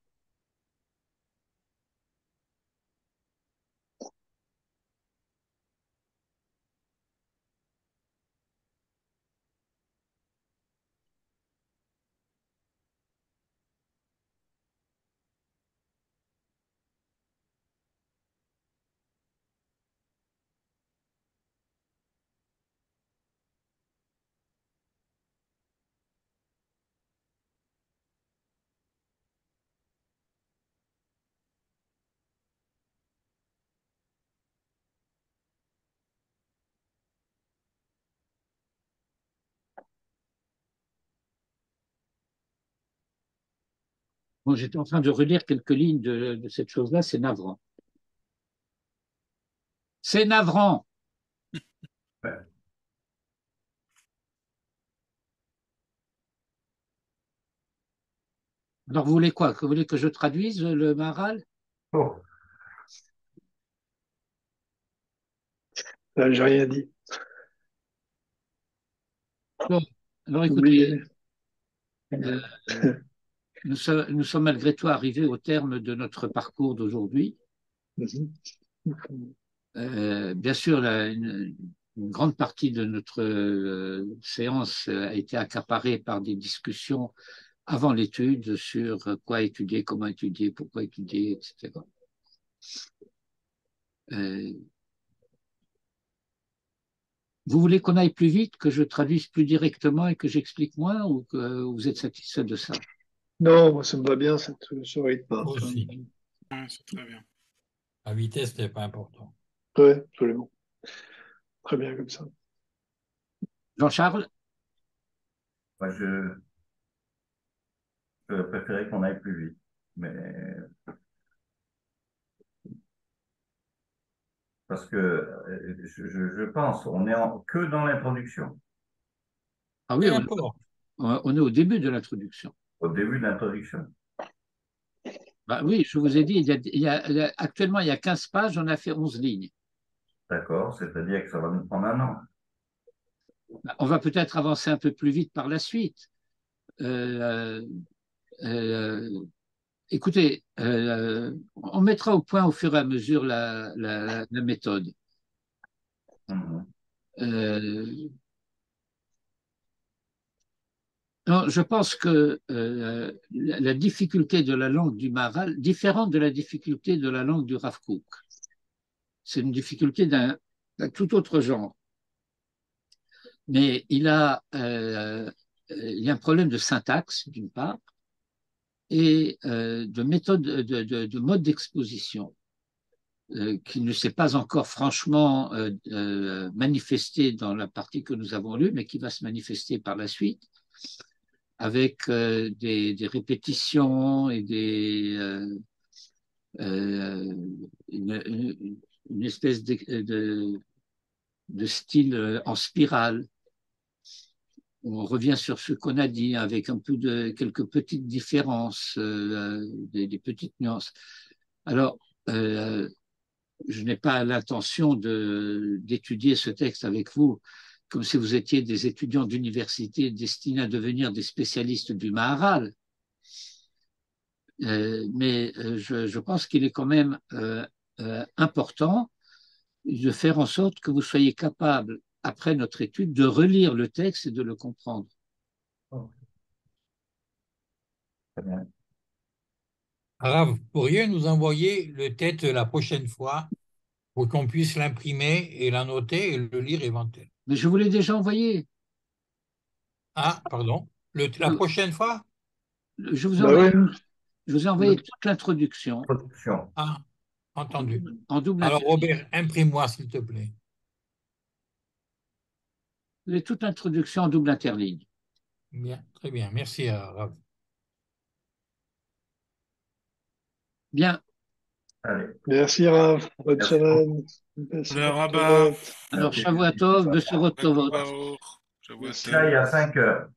Bon, j'étais en train de relire quelques lignes de cette chose-là, c'est navrant. C'est navrant. Ouais. Alors, vous voulez quoi? Vous voulez que je traduise le Maharal? Oh, J'ai rien dit. Bon, alors écoutez, Oubliez. nous sommes malgré tout arrivés au terme de notre parcours d'aujourd'hui. Bien sûr, une grande partie de notre séance a été accaparée par des discussions avant l'étude sur quoi étudier, comment étudier, pourquoi étudier, etc. Vous voulez qu'on aille plus vite, que je traduise plus directement et que j'explique moins, ou que vous êtes satisfait de ça? Non, moi, ça me va bien, ce rythme. Moi aussi. Ouais, c'est très bien. La vitesse n'est pas importante. Oui, absolument. Très bien comme ça. Jean-Charles? moi, je préférais qu'on aille plus vite, mais parce que je pense, on est que dans l'introduction, Ah oui, Peu importe. on est au début de l'introduction. au début de l'introduction. Bah oui, je vous ai dit, actuellement, il y a 15 pages, on a fait 11 lignes. D'accord? C'est-à-dire que ça va nous prendre un an. On va peut-être avancer un peu plus vite par la suite. Écoutez, on mettra au point au fur et à mesure la méthode. Mhm. Euh, non, je pense que la difficulté de la langue du Maharal, différente de la difficulté de la langue du Rav Kook, c'est une difficulté d'un tout autre genre. Mais il y a un problème de syntaxe, d'une part, et de méthode, de mode d'exposition qui ne s'est pas encore franchement manifesté dans la partie que nous avons lue, mais qui va se manifester par la suite, avec des répétitions et une espèce de style en spirale. On revient sur ce qu'on a dit avec un peu de quelques petites différences, des petites nuances. Alors, je n'ai pas l'intention d'étudier ce texte avec vous comme si vous étiez des étudiants d'université destinés à devenir des spécialistes du Maharal. Mais je pense qu'il est quand même important de faire en sorte que vous soyez capable, après notre étude, de relire le texte et de le comprendre. Oh, très bien. Alors, vous pourriez nous envoyer le texte la prochaine fois pour qu'on puisse l'imprimer et la noter et le lire éventuellement. Mais je vous l'ai déjà envoyé. Ah, pardon. La prochaine fois? Je vous ai Bah envoyé, oui. je vous ai envoyé toute l'introduction Introduction. Ah, entendu. en double Alors, interligne. Robert, imprime-moi, s'il te plaît. Vous avez toute l'introduction en double interligne. Bien, très bien. Merci, Rav. Bien. Allez, Merci, Raph. Bonne merci beaucoup. semaine. Merci Le pour rabat, Alors, Merci. Shavuot Tov, Besorot Tovot. Baruch, Shavuot Là, il y a Tov. 5 heures.